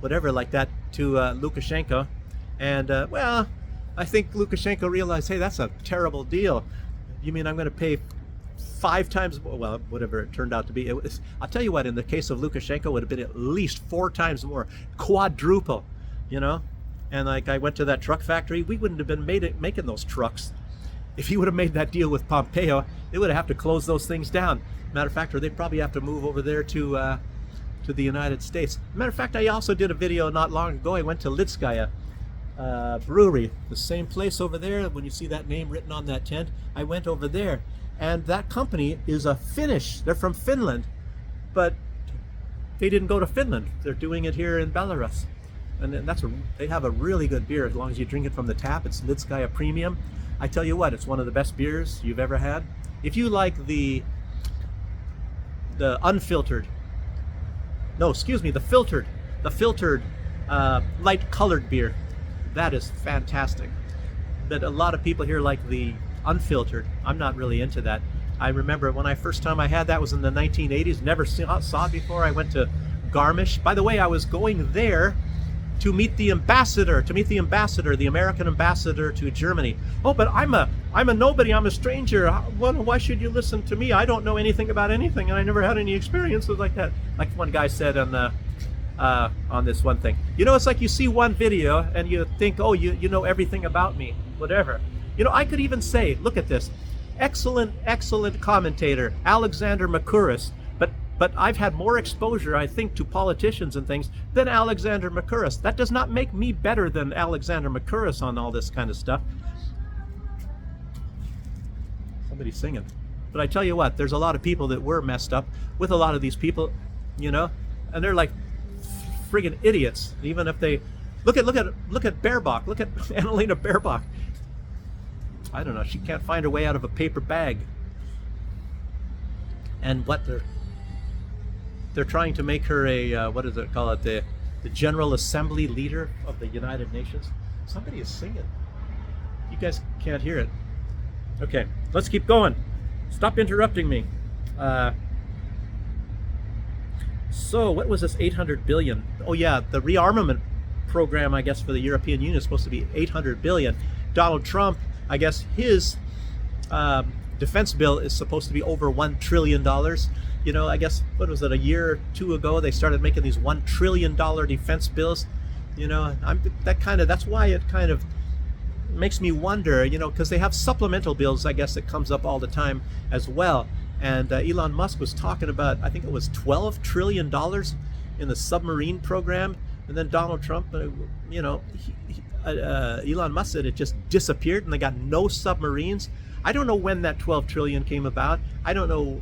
whatever like that, to Lukashenko. And, well, I think Lukashenko realized, hey, that's a terrible deal. You mean I'm going to pay 5 times more? Well, whatever it turned out to be. I'll tell you what, in the case of Lukashenko, it would have been at least 4 times more, quadruple, you know? And like I went to that truck factory, we wouldn't have been making those trucks. If he would have made that deal with Pompeo, they would have to close those things down. Matter of fact, or they'd probably have to move over there to the United States. Matter of fact, I also did a video not long ago. I went to Lidskaya brewery, the same place over there. When you see that name written on that tent, I went over there, and that company is a Finnish. They're from Finland, but they didn't go to Finland. They're doing it here in Belarus, and they have a really good beer as long as you drink it from the tap. It's Lidskaya Premium. I tell you what, it's one of the best beers you've ever had. If you like the unfiltered, no, excuse me, the filtered light colored beer, that is fantastic. But a lot of people here like the unfiltered. I'm not really into that. I remember when first time I had that was in the 1980s. Never saw it before. I went to Garmisch. By the way, I was going there to meet the ambassador, the American ambassador to Germany. Oh, but I'm a nobody. I'm a stranger. Why should you listen to me? I don't know anything about anything, and I never had any experiences like that. Like one guy said on this one thing. You know, it's like you see one video and you think, oh, you know everything about me, whatever. You know, I could even say, look at this. Excellent commentator, Alexander Makuris. But I've had more exposure, I think, to politicians and things than Alexander Makuris. That does not make me better than Alexander Makuris on all this kind of stuff. Somebody's singing. But I tell you what, there's a lot of people that were messed up with a lot of these people, you know, and they're like friggin' idiots. Even if they look at Baerbock, look at Annalena Baerbock. I don't know, she can't find her way out of a paper bag. And what they're trying to make her a what does it call it, the General Assembly leader of the United Nations. Somebody is singing. You guys can't hear it. Okay, let's keep going. Stop interrupting me. So what was this 800 billion? Oh yeah, the rearmament program, I guess, for the European Union is supposed to be 800 billion. Donald Trump, I guess his defense bill is supposed to be over $1 trillion. You know, I guess, what was it, a year or two ago, they started making these $1 trillion defense bills. You know, that's why it kind of makes me wonder, you know, because they have supplemental bills, I guess, that comes up all the time as well. And Elon Musk was talking about, I think it was $12 trillion in the submarine program. And then Donald Trump, you know, Elon Musk said it just disappeared and they got no submarines. I don't know when that 12 trillion came about. I don't know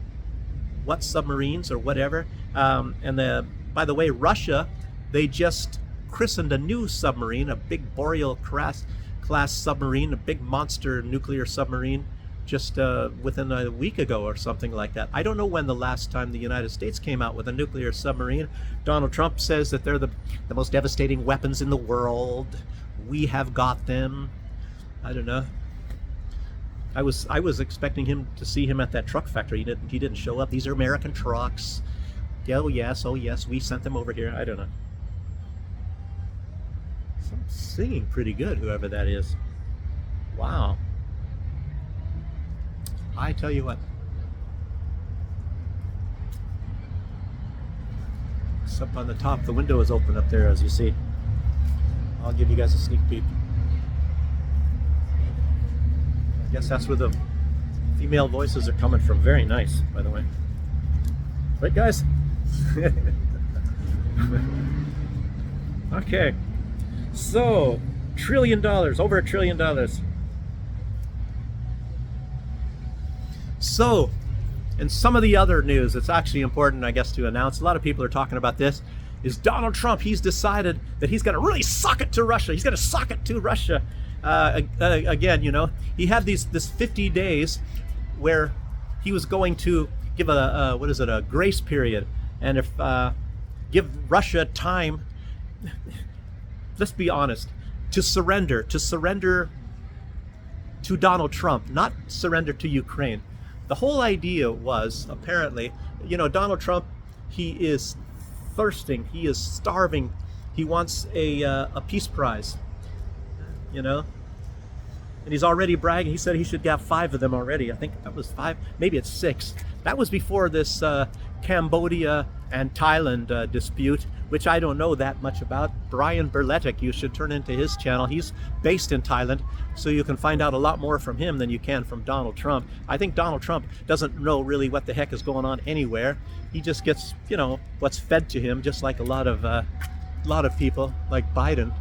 what submarines or whatever. By the way, Russia, they just christened a new submarine, a big Boreal class submarine, a big monster nuclear submarine, just within a week ago or something like that. I don't know when the last time the United States came out with a nuclear submarine. Donald Trump says that they're the most devastating weapons in the world. We have got them. I don't know. I was expecting him to see him at that truck factory. He didn't show up. These are American trucks. Oh yes, we sent them over here. I don't know. Some singing pretty good, whoever that is. Wow. I tell you what. It's up on the top. The window is open up there, as you see. I'll give you guys a sneak peek. I guess that's where the female voices are coming from. Very nice, by the way. Right, guys? Okay. So, $1 trillion, over $1 trillion. So, and some of the other news that's actually important, I guess, to announce, a lot of people are talking about this, is Donald Trump. He's decided that he's going to really sock it to Russia. He's going to sock it to Russia. Again, you know, he had this 50 days where he was going to give a grace period, and if give Russia time. Let's be honest, to surrender to Donald Trump, not surrender to Ukraine. The whole idea was, apparently, you know, Donald Trump, he is thirsting, he is starving, he wants a peace prize, you know, and he's already bragging. He said he should have 5 of them already. I think that was 5, maybe it's 6. That was before this Cambodia and Thailand dispute, which I don't know that much about. Brian Berletic, you should turn into his channel. He's based in Thailand, so you can find out a lot more from him than you can from Donald Trump. I think Donald Trump doesn't know really what the heck is going on anywhere. He just gets, you know, what's fed to him, just like a lot of people, like Biden.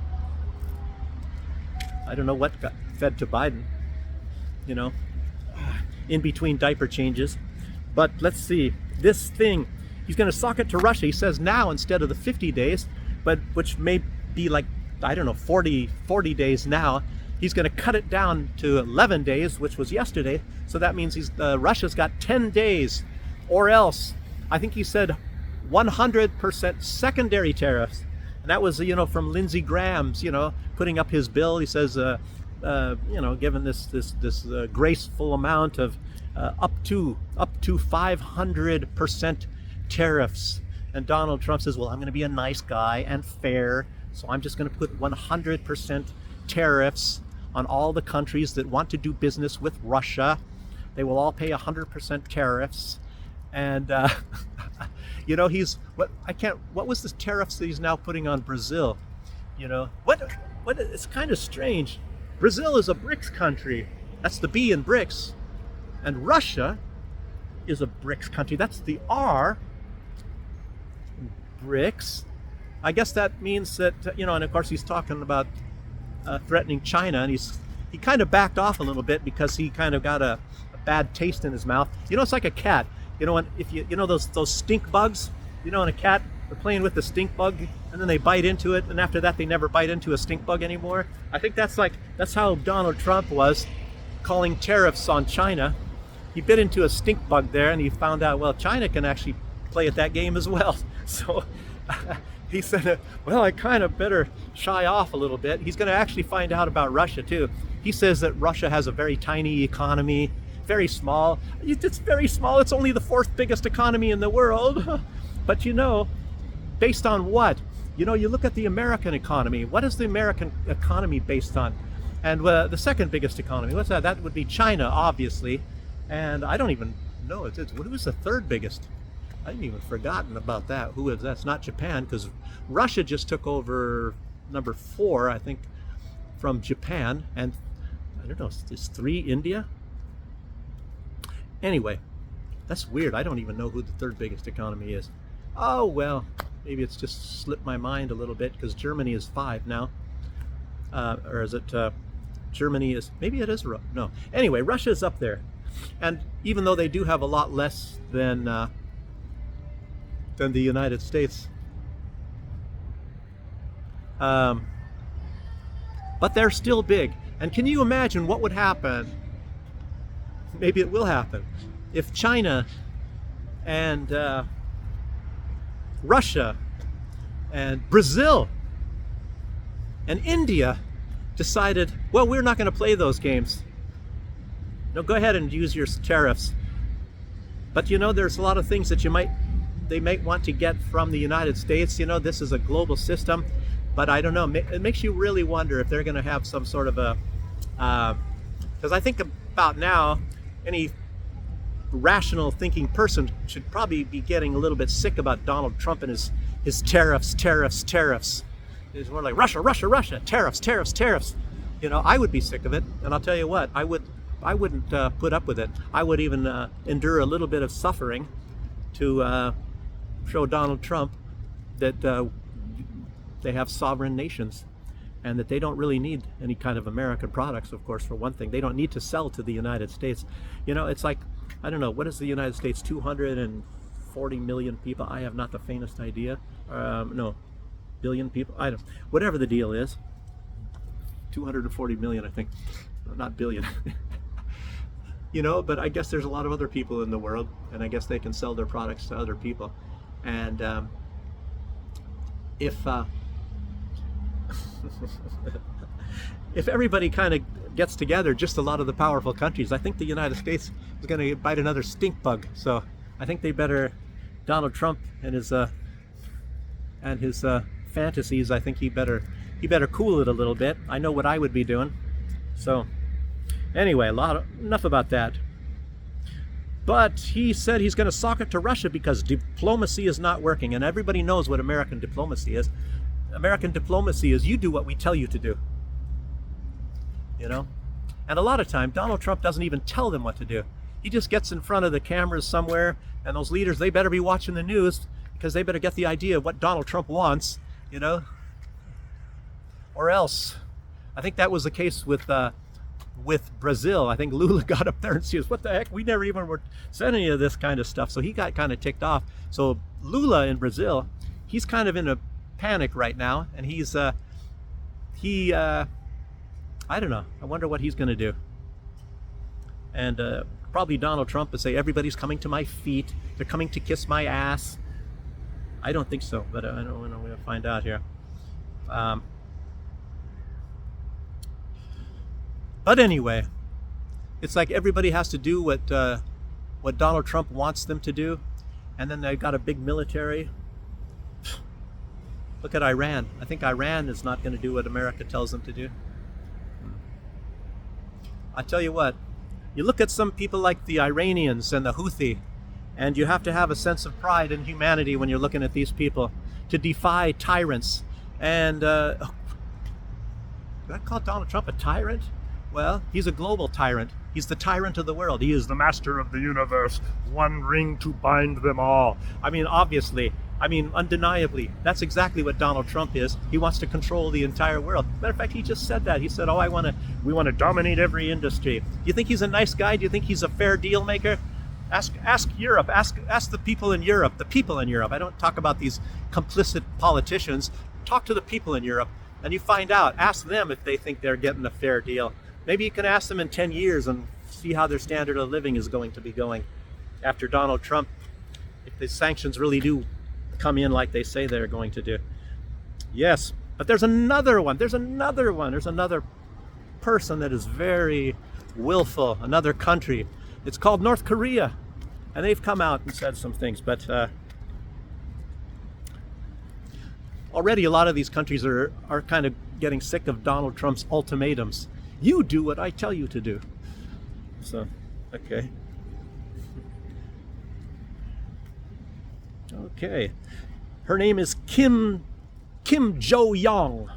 I don't know what got fed to Biden, you know, in between diaper changes. But let's see, this thing, he's going to sock it to Russia. He says now instead of the 50 days, but which may be like, I don't know, 40 days now. He's going to cut it down to 11 days, which was yesterday. So that means Russia's got 10 days, or else, I think he said 100% secondary tariffs. And that was, you know, from Lindsey Graham's, you know, putting up his bill. He says, you know, given this graceful amount of up to 500% tariffs. And Donald Trump says, well, I'm going to be a nice guy and fair, so I'm just going to put 100% tariffs on all the countries that want to do business with Russia. They will all pay 100% tariffs. And you know, what was the tariffs that he's now putting on Brazil? You know, what it's kind of strange. Brazil is a BRICS country. That's the B in BRICS. And Russia is a BRICS country. That's the R. BRICS. I guess that means that, you know, and of course he's talking about threatening China, and he kind of backed off a little bit because he kind of got a bad taste in his mouth. You know, it's like a cat. You know, if you know those stink bugs, you know, in a cat, they're playing with the stink bug and then they bite into it, and after that they never bite into a stink bug anymore. I think that's how Donald Trump was calling tariffs on China. He bit into a stink bug there, and he found out, well, China can actually play at that game as well. So he said, well, I kind of better shy off a little bit. He's going to actually find out about Russia too. He says that Russia has a very tiny economy, very small. It's very small. It's only the 4th biggest economy in the world. But you know, based on what? You know, you look at the American economy. What is the American economy based on? And the 2nd biggest economy, what's that? That would be China, obviously. And I don't even know. What was the 3rd biggest? I hadn't even forgotten about that. Who is that? It's not Japan, because Russia just took over number 4, I think, from Japan. And I don't know, is 3 India? Anyway, that's weird. I don't even know who the 3rd biggest economy is. Oh, well, maybe it's just slipped my mind a little bit, because Germany is 5 now. Or is it Germany is, maybe it is, no. Anyway, Russia is up there. And even though they do have a lot less than the United States, but they're still big. And can you imagine what would happen? Maybe it will happen if China and Russia and Brazil and India decided, well, we're not going to play those games. No, go ahead and use your tariffs. But you know, there's a lot of things that they might want to get from the United States. You know, this is a global system, but I don't know. It makes you really wonder if they're going to have some sort of a, because I think about now, any rational thinking person should probably be getting a little bit sick about Donald Trump and his tariffs. It's more like Russia, tariffs. You know, I would be sick of it, and I'll tell you what, I wouldn't put up with it. I would even endure a little bit of suffering to show Donald Trump that they have sovereign nations and that they don't really need any kind of American products, of course, for one thing. They don't need to sell to the United States. You know, it's like, I don't know, what is the United States, 240 million people? I have not the faintest idea. No, billion people? I don't, whatever the deal is. 240 million, I think. Not billion. You know, but I guess there's a lot of other people in the world, and I guess they can sell their products to other people. And if everybody kind of gets together, just a lot of the powerful countries, I think the United States is going to bite another stink bug. So I think they better, Donald Trump and his fantasies, I think he better cool it a little bit. I know what I would be doing. So anyway, enough about that. But he said he's going to sock it to Russia because diplomacy is not working, and everybody knows what American diplomacy is. American diplomacy is you do what we tell you to do. You know? And a lot of time, Donald Trump doesn't even tell them what to do. He just gets in front of the cameras somewhere, and those leaders, they better be watching the news because they better get the idea of what Donald Trump wants, you know? Or else. I think that was the case with Brazil. I think Lula got up there and says, what the heck? We never even were said any of this kind of stuff. So he got kind of ticked off. So Lula in Brazil, he's kind of in a panic right now, and he's I don't know. I wonder what he's going to do. And probably Donald Trump would say, everybody's coming to my feet. They're coming to kiss my ass. I don't think so, but I don't know. We're going to find out here. But anyway, it's like everybody has to do what Donald Trump wants them to do, and then they've got a big military. Look at Iran. I think Iran is not going to do what America tells them to do. I tell you what, you look at some people like the Iranians and the Houthi, and you have to have a sense of pride and humanity when you're looking at these people to defy tyrants. And did I call Donald Trump a tyrant? Well, he's a global tyrant. He's the tyrant of the world. He is the master of the universe. One ring to bind them all. I mean, obviously, undeniably, that's exactly what Donald Trump is. He wants to control the entire world. Matter of fact, he just said that. He said, we want to dominate every industry. Do you think he's a nice guy? Do you think he's a fair deal maker? Ask Europe. Ask the people in Europe. The people in Europe. I don't talk about these complicit politicians. Talk to the people in Europe, and you find out. Ask them if they think they're getting a fair deal. Maybe you can ask them in 10 years and see how their standard of living is going to be going after Donald Trump, if the sanctions really do come in like they say they're going to do. Yes, but there's another one. There's another person that is very willful, another country. It's called North Korea. And they've come out and said some things, but already a lot of these countries are kind of getting sick of Donald Trump's ultimatums. You do what I tell you to do. So, okay. Okay. Her name is Kim Jo-young.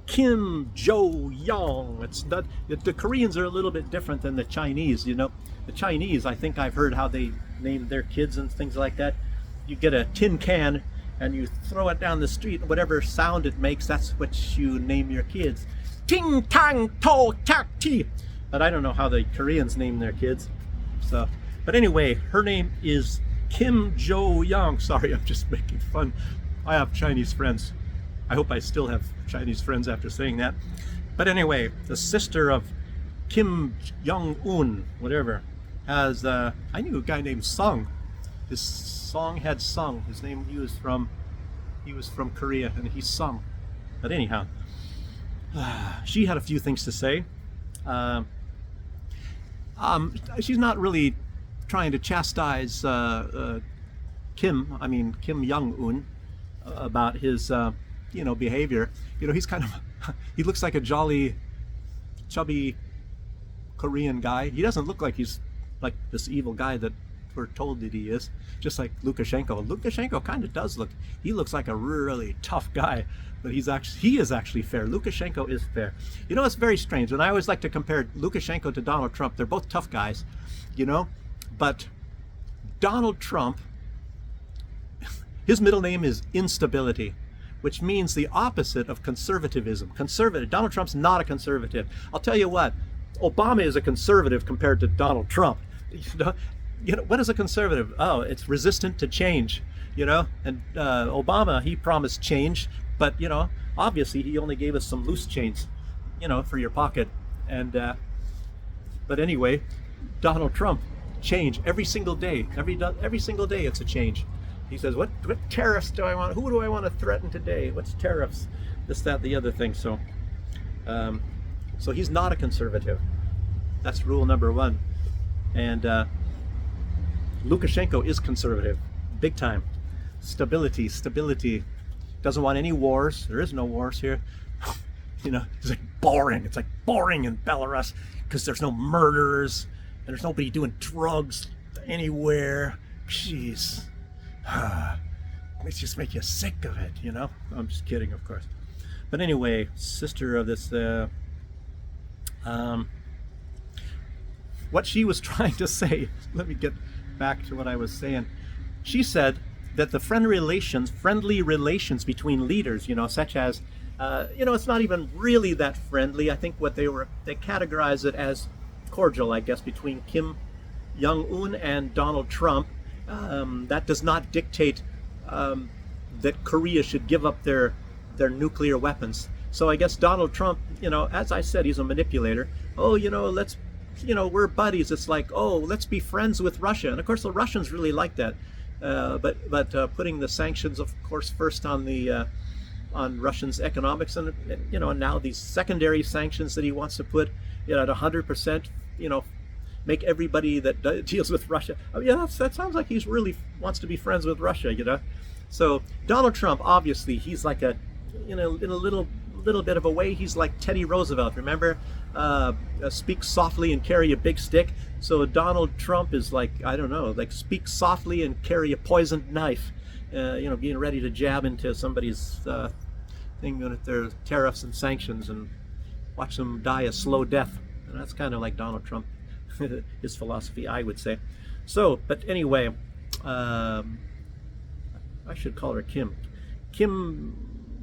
Kim Jo-young. It's not, the Koreans are a little bit different than the Chinese, you know. The Chinese, I think I've heard how they name their kids and things like that. You get a tin can and you throw it down the street, and whatever sound it makes, that's what you name your kids. Ting tang to tak ti. But I don't know how the Koreans name their kids. So, but anyway, her name is Kim Jo-young. Sorry, I'm just making fun. I have Chinese friends. I hope I still have Chinese friends after saying that. But anyway, the sister of Kim Jong-un, whatever, has I knew a guy named Sung. His song had Sung. His name, he was from Korea, and he sung. But anyhow, she had a few things to say. She's not really trying to chastise Kim Jong-un about his behavior. You know, he's kind of he looks like a jolly, chubby Korean guy. He doesn't look like he's like this evil guy that we're told that he is, just like Lukashenko. Lukashenko kind of does look, he looks like a really tough guy, but he is actually fair. Lukashenko is fair. You know, it's very strange, and I always like to compare Lukashenko to Donald Trump. They're both tough guys, you know, but Donald Trump, his middle name is instability, which means the opposite of conservatism. Donald Trump's not a conservative. I'll tell you what, Obama is a conservative compared to Donald Trump. You know, what is a conservative? Oh, it's resistant to change, you know. And Obama, he promised change, but you know, obviously he only gave us some loose change, you know, for your pocket. And but anyway, Donald Trump, change every single day. Every single day, it's a change. He says, what tariffs do I want? Who do I want to threaten today? What's tariffs? This, that, the other thing. So, so he's not a conservative. That's rule number one. And Lukashenko is conservative, big time. Stability. Doesn't want any wars. There is no wars here. You know, it's like boring. It's like boring in Belarus because there's no murderers and there's nobody doing drugs anywhere. Jeez. It just make you sick of it, you know? I'm just kidding, of course. But anyway, sister of this, what she was trying to say, let me get back to what I was saying. She said that the friendly relations between leaders, you know, such as, you know, it's not even really that friendly. I think what they categorize it as cordial, I guess, between Kim Jong-un and Donald Trump. That does not dictate that Korea should give up their nuclear weapons. So I guess Donald Trump, you know, as I said, he's a manipulator. Oh, you know, we're buddies. It's like, oh, let's be friends with Russia. And of course, the Russians really like that. But putting the sanctions, of course, first on Russians' economics, and you know, and now these secondary sanctions that he wants to put, you know, at 100%, you know, make everybody that deals with Russia. Oh, yeah, that sounds like he's really wants to be friends with Russia, you know. So Donald Trump, obviously, he's like a, you know, in a little bit of a way, he's like Teddy Roosevelt. Remember, speak softly and carry a big stick. So Donald Trump is like, I don't know, like speak softly and carry a poisoned knife. You know, being ready to jab into somebody's thing with their tariffs and sanctions and watch them die a slow death. And that's kind of like Donald Trump. His philosophy, I would say. So, but anyway, I should call her Kim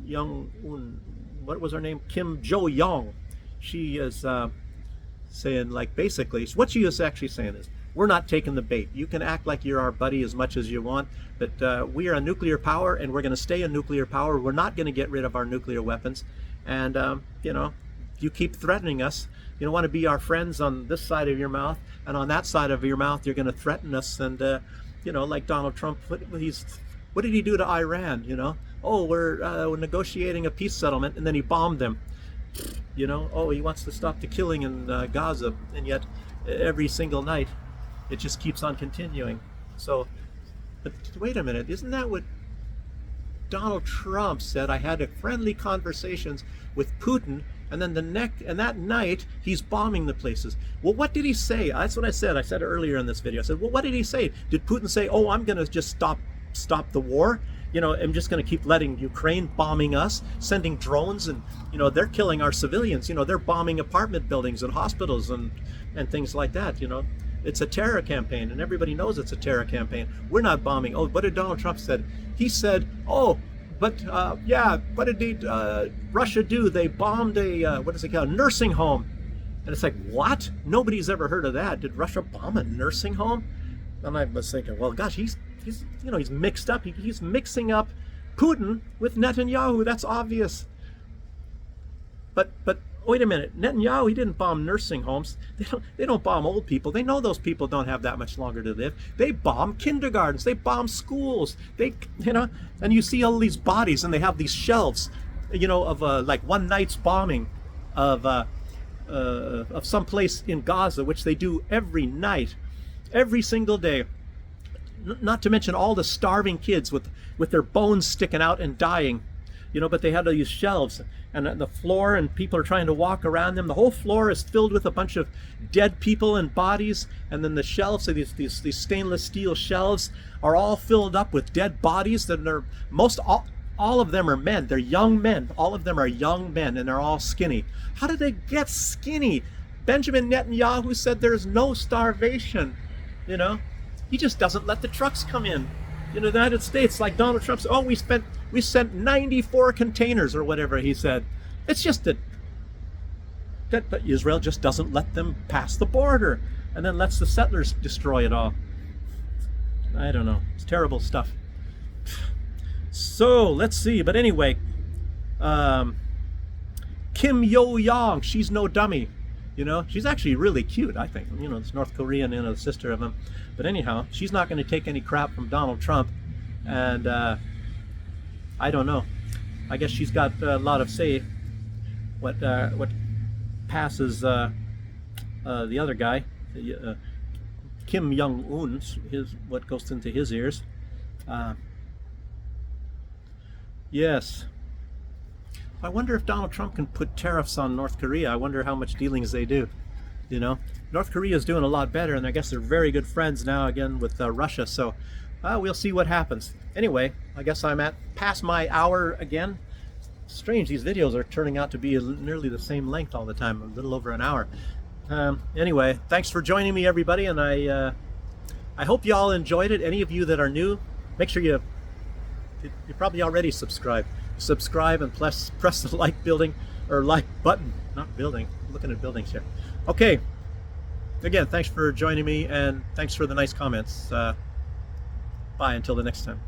Jong-un. What was her name? Kim Jo-young. She is saying, like, basically, what she is actually saying is, we're not taking the bait. You can act like you're our buddy as much as you want, but we are a nuclear power, and we're going to stay a nuclear power. We're not going to get rid of our nuclear weapons, and you know, you keep threatening us. You don't want to be our friends on this side of your mouth, and on that side of your mouth, you're going to threaten us. And like Donald Trump, what did he do to Iran? Oh, we're negotiating a peace settlement, and then he bombed them. Oh, he wants to stop the killing in Gaza, and yet every single night it just keeps on continuing. So, but wait a minute, isn't that what Donald Trump said? I had friendly conversations with Putin, and then that night he's bombing the places. Well, what did he say? That's what I said. I said earlier in this video. I said, well, what did he say? Did Putin say, oh, I'm going to just stop the war? I'm just going to keep letting Ukraine bombing us, sending drones, and they're killing our civilians. They're bombing apartment buildings and hospitals and things like that. It's a terror campaign, and everybody knows it's a terror campaign. We're not bombing. Oh, what did Donald Trump said? He said, oh, but what did Russia do? They bombed a what is it called, nursing home. And it's like, what? Nobody's ever heard of that. Did Russia bomb a nursing home? And I was thinking, well, gosh, he's mixed up. He's mixing up Putin with Netanyahu. That's obvious. But wait a minute. Netanyahu, he didn't bomb nursing homes. They don't bomb old people. They know those people don't have that much longer to live. They bomb kindergartens. They bomb schools. And you see all these bodies, and they have these shelves, of like one night's bombing of some place in Gaza, which they do every night, every single day. Not to mention all the starving kids with their bones sticking out and dying, but they have these shelves, and the floor, and people are trying to walk around them. The whole floor is filled with a bunch of dead people and bodies, and then the shelves, so these stainless steel shelves, are all filled up with dead bodies that are all of them are men. They're young men. All of them are young men, and they're all skinny. How did they get skinny? Benjamin Netanyahu said there's no starvation. He just doesn't let the trucks come in. The United States, like Donald Trump said, oh, we sent 94 containers or whatever he said. It's just that Israel just doesn't let them pass the border, and then lets the settlers destroy it all. I don't know. It's terrible stuff. So let's see. But anyway, Kim Yo-young, she's no dummy. She's actually really cute, I think. It's North Korean, the sister of him. But anyhow, she's not going to take any crap from Donald Trump. And I don't know. I guess she's got a lot of say. What passes the other guy, Kim Jong-un, what goes into his ears. Yes. I wonder if Donald Trump can put tariffs on North Korea. I wonder how much dealings they do. North Korea is doing a lot better, and I guess they're very good friends now again with Russia. So we'll see what happens. Anyway, I guess I'm past my hour again. Strange, these videos are turning out to be nearly the same length all the time, a little over an hour. Anyway, thanks for joining me, everybody, and I hope you all enjoyed it. Any of you that are new, make sure you probably already subscribed. Subscribe and press the like button. Not building. I'm looking at buildings here. Okay. Again, thanks for joining me, and thanks for the nice comments. Bye until the next time.